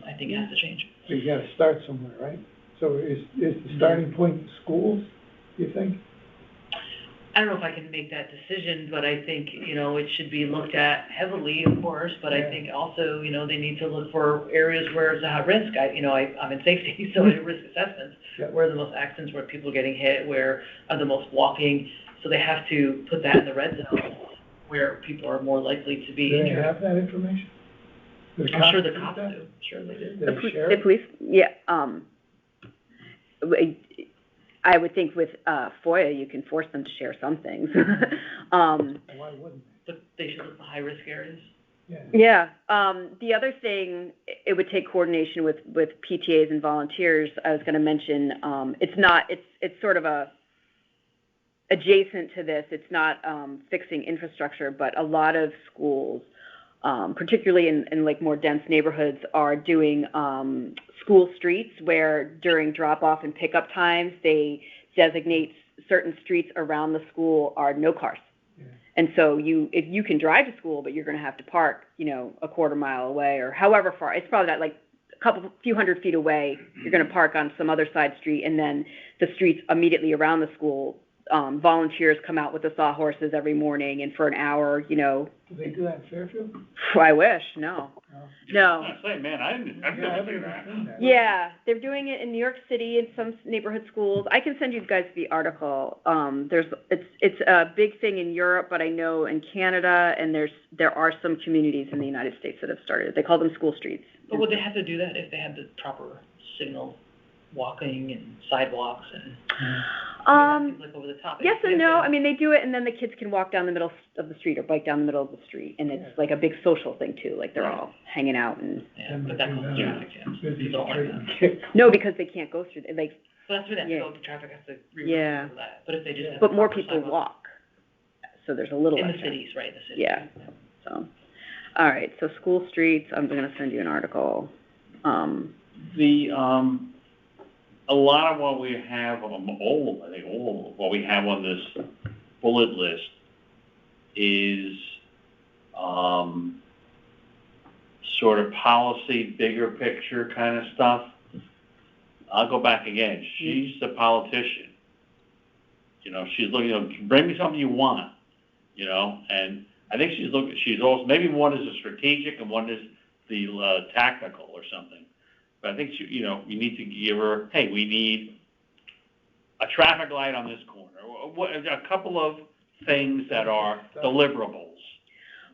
I think it has to change. So you gotta start somewhere, right? So is the starting point schools, you think? I don't know if I can make that decision, but I think, you know, it should be looked at heavily, of course, but I think also, you know, they need to look for areas where it's a high risk. I'm in safety, so I do risk assessments. Where are the most accidents, where people are getting hit, where are the most walking, so they have to put that in the red zone, where people are more likely to be injured. Do they have that information? I'm sure the cops do, sure they do. The police, yeah, I would think with FOIA, you can force them to share some things. Why wouldn't they? But they should look for high-risk areas. Yeah. The other thing, it would take coordination with PTAs and volunteers. I was going to mention, it's sort of adjacent to this. It's not fixing infrastructure, but a lot of schools, particularly in like more dense neighborhoods, are doing school streets where during drop-off and pickup times, they designate certain streets around the school are no cars. Yeah. And so if you can drive to school, but you're going to have to park, you know, a quarter mile away or however far, it's probably not like a few hundred feet away, you're going to park on some other side street, and then the streets immediately around the school, volunteers come out with the sawhorses every morning, and for an hour, you know. Do they do that in Fairfield? I wish, no. I say, man, I've never seen that. Yeah, they're doing it in New York City in some neighborhood schools. I can send you guys the article. It's a big thing in Europe, but I know in Canada, and there are some communities in the United States that have started. They call them school streets. But would they have to do that if they had the proper signal walking and sidewalks and like over the top? Yes and no. I mean, they do it, and then the kids can walk down the middle of the street or bike down the middle of the street, and it's like a big social thing too. Like they're all hanging out and. Yeah, but that causes traffic jams. People don't like that. No, because they can't go through. Like. So that's where the traffic has to reroute that. But if they just. But more people walk, so there's a little. In the cities, right? The cities. Yeah. So, all right. So school streets. I'm going to send you an article. A lot of what we have, all of what we have on this bullet list is sort of policy, bigger picture kind of stuff. I'll go back again. She's the politician. You know, she's looking, bring me something you want, you know, and I think she's also, maybe one is the strategic and one is the tactical or something. But I think, you need to give her, hey, we need a traffic light on this corner, a couple of things that are deliverables.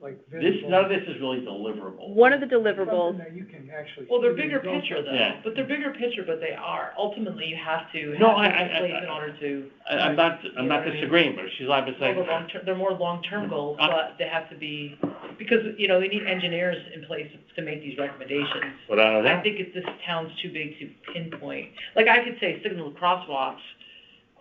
Like none of this is really deliverable. One of the deliverables. That you can actually. Well, they're bigger picture though. Yeah. But they're bigger picture, but they are. Ultimately, you have to have in place in order to. I'm not disagreeing, but she's like saying. Well, they're more long-term goals, but they have to be, because, they need engineers in place to make these recommendations. I think this town's too big to pinpoint. Like, I could say signal crosswalks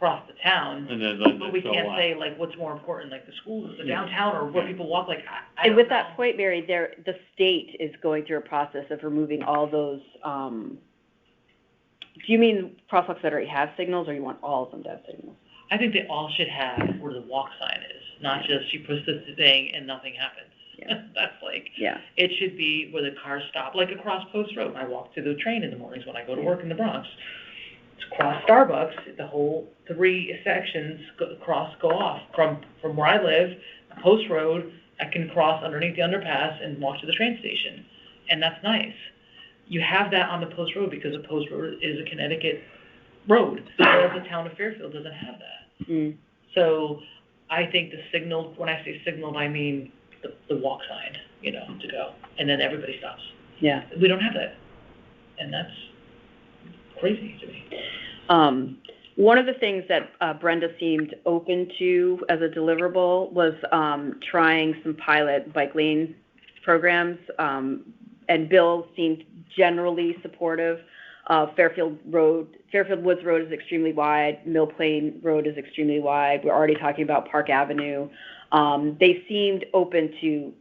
across the town. And then, But we so can't what? say, like, what's more important, like the schools, the Yeah. downtown, or where Yeah. people walk, like, I And don't with know. that point, Mary, the state is going through a process of removing all those, do you mean crosswalks that already have signals, or you want all of them to have signals? I think they all should have where the walk sign is, not just you push the thing and nothing happens. Yeah. That's like, Yeah. it should be where the cars stop, like across Post Road. I walk to the train in the mornings when I go to work in the Bronx. It's across Starbucks, the whole 3 sections go off. From where I live, Post Road, I can cross underneath the underpass and walk to the train station. And that's nice. You have that on the Post Road because the Post Road is a Connecticut road, whereas the town of Fairfield doesn't have that. Mm. So I think the signal, when I say signaled, I mean the walk sign, to go, and then everybody stops. Yeah. We don't have that, and that's crazy to me. One of the things that Brenda seemed open to as a deliverable was trying some pilot bike lane programs, and Bill seemed generally supportive. Fairfield Woods Road is extremely wide. Mill Plain Road is extremely wide. We're already talking about Park Avenue. They seemed open to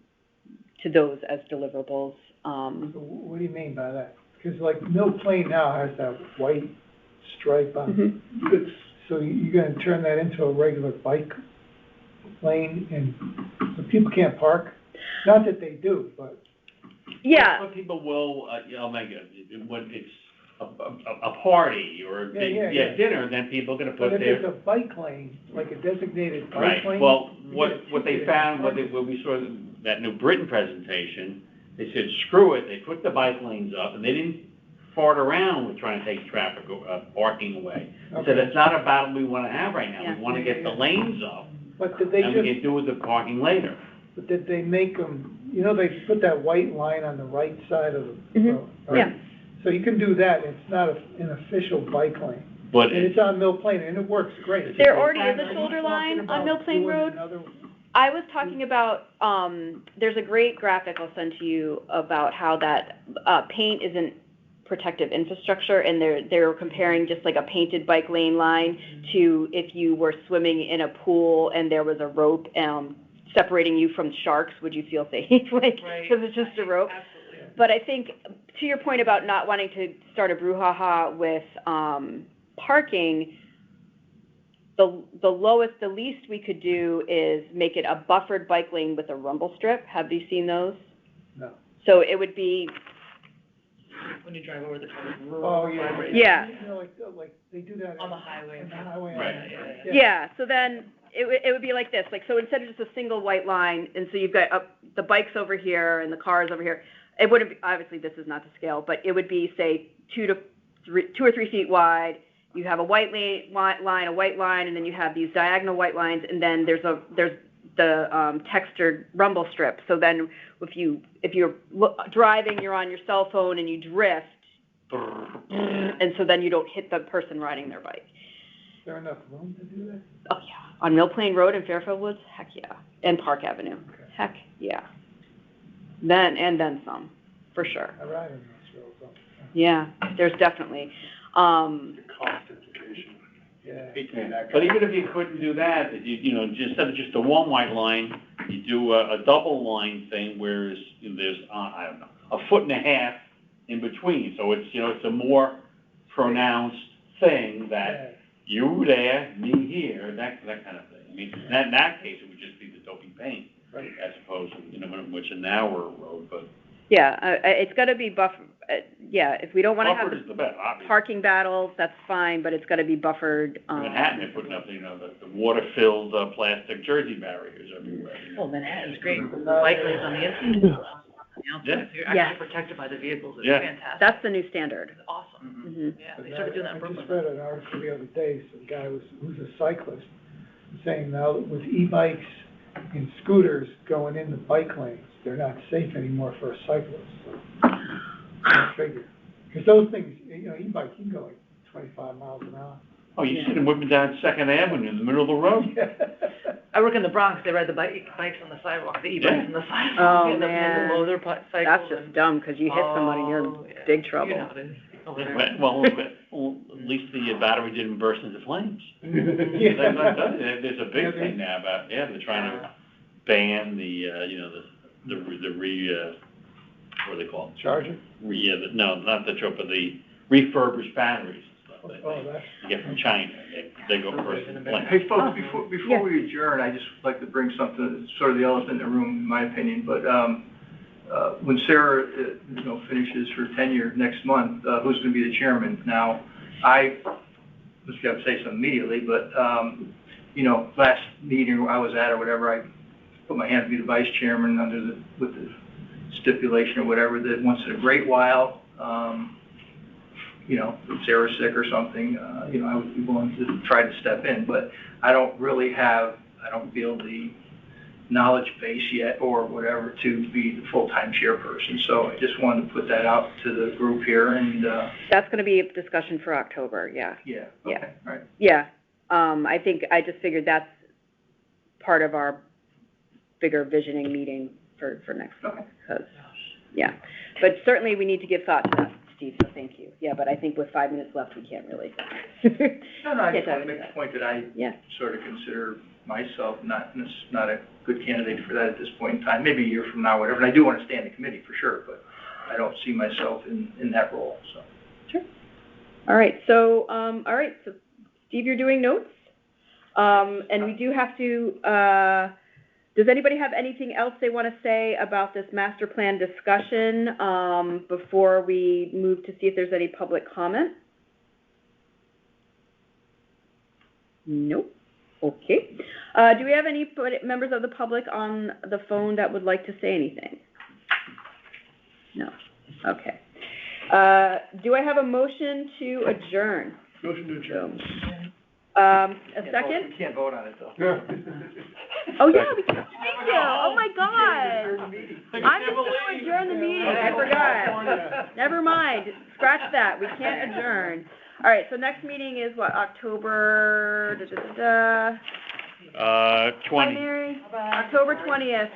those as deliverables. So what do you mean by that? Because like Mill Plain now has that white stripe on it. So you're gonna turn that into a regular bike lane, and so people can't park? Not that they do, but. Yeah. But people will, make it, when it's a party or a big, dinner, then people are gonna put But if their. it's a bike lane, like a designated bike Right, lane. well, you what get they ticketed found, for when we saw that New Britain presentation, they said, screw it, they put the bike lanes up, and they didn't fart around with trying to take traffic, parking away. They said, Okay. it's not a battle we wanna have right now, Yeah. we wanna get the lanes up, But did they and we just, can do with the parking later. but did they make them, they put that white line on the right side of the road? right? Yeah. So you can do that, it's not an official bike lane. But And it's on Mill Plain, and it works great. There already is Are a you shoulder talking line on about Mill Plain doing Road. another- I was talking about, there's a great graphic I'll send to you about how that paint isn't protective infrastructure, and they're comparing just like a painted bike lane line to if you were swimming in a pool and there was a rope separating you from sharks, would you feel safe? Like, Right. because it's just a rope. Absolutely. But I think, to your point about not wanting to start a brouhaha with parking, the least we could do is make it a buffered bike lane with a rumble strip. Have you seen those? No. So it would be, When you drive over the cars. Oh, yeah. Right. Yeah. Like, they do that. On the highway. On the highway. Right. yeah, so then it would be like this, like, so instead of just a single white line, and so you've got the bikes over here and the cars over here, it wouldn't be, obviously this is not to scale, but it would be, say, 2 or 3 feet wide. You have a white line, a white line, and then you have these diagonal white lines, and then there's the textured rumble strip. So then if you're driving, you're on your cell phone and you drift, and so then you don't hit the person riding their bike. Is there enough room to do that? Oh, yeah. On Mill Plain Road in Fairfield Woods? Heck, yeah. And Park Avenue? Okay. Heck, yeah. Then some, for sure. I ride on those roads. Yeah, there's definitely. The cost implication. Yeah. But even if you couldn't do that, just instead of just a one white line, you do a double line thing where there's, I don't know, 1.5 feet in between. So it's a more pronounced thing that you there, me here, that kind of thing. I mean, in that case, it would just be the dopey paint, Right. as opposed to, which a narrower road, but Yeah, it's got to be buffered. Yeah, if we don't want to have buffered is the best, obviously. parking battles, that's fine, but it's got to be buffered. In Manhattan, they're putting up, the water-filled plastic Jersey barriers everywhere. Well, Manhattan's great. The bike lanes on the inside. Yeah. You're Yeah. actually protected by the vehicles. It's Yeah. fantastic. That's the new standard. It's awesome. Mhm. Yeah, they started doing that in I Brooklyn. just read an article the other day, some guy who's a cyclist, saying now that with e-bikes and scooters going in the bike lanes, they're not safe anymore for a cyclist. I figure. Because those things, e-bike, you can go like 25 miles an hour. Oh, you see them whipping down Second Avenue in the middle of the road? I work in the Bronx, they ride the bikes on the sidewalk, the e-bikes Yeah. on the sidewalk. Oh, and man. They load their cycles. That's just dumb, because you hit somebody, you're in yeah. big trouble. You know it is over there. Well, Well, at least the battery didn't burst into flames. Yeah. There's a big thing now about, they're trying to ban the, what do they call it? Charger? No, not the but the refurbished batteries and stuff that Oh, that's. you get from China. They go burst into flames. Hey, folks, before Yeah. we adjourn, I just like to bring something, sort of the elephant in the room, in my opinion, but, when Sarah, finishes her tenure next month, who's gonna be the chairman? Now, I was gonna say something immediately, but, last meeting I was at or whatever, I put my hand to be the vice chairman with the stipulation or whatever, that once in a great while, if Sarah's sick or something, I would be willing to try to step in, but I don't feel the knowledge base yet or whatever to be the full-time chairperson. So I just wanted to put that out to the group here and, That's gonna be a discussion for October, yeah. yeah, Yeah. okay, all right. Yeah, I just figured that's part of our bigger visioning meeting for next month, because, yeah. But certainly we need to give thought to that, Steve, so thank you. Yeah, but I think with 5 minutes left, we can't really. No, I just Can't want to make the point that I Yeah. sort of consider myself not a good candidate for that at this point in time, maybe a year from now, whatever. And I do want to stay in the committee for sure, but I don't see myself in that role, so. Sure. All right, so Steve, you're doing notes. And we do have to, does anybody have anything else they want to say about this master plan discussion, before we move to see if there's any public comment? Nope. Okay. Do we have any members of the public on the phone that would like to say anything? No. Okay. Do I have a motion to adjourn? Motion to adjourn. A second? We can't vote on it, though. Oh, yeah, we can. Thank you. Oh, my God. I'm just going to adjourn the meeting. I forgot. Never mind. Scratch that. We can't adjourn. All right, so next meeting is what, October, 20. October 20th.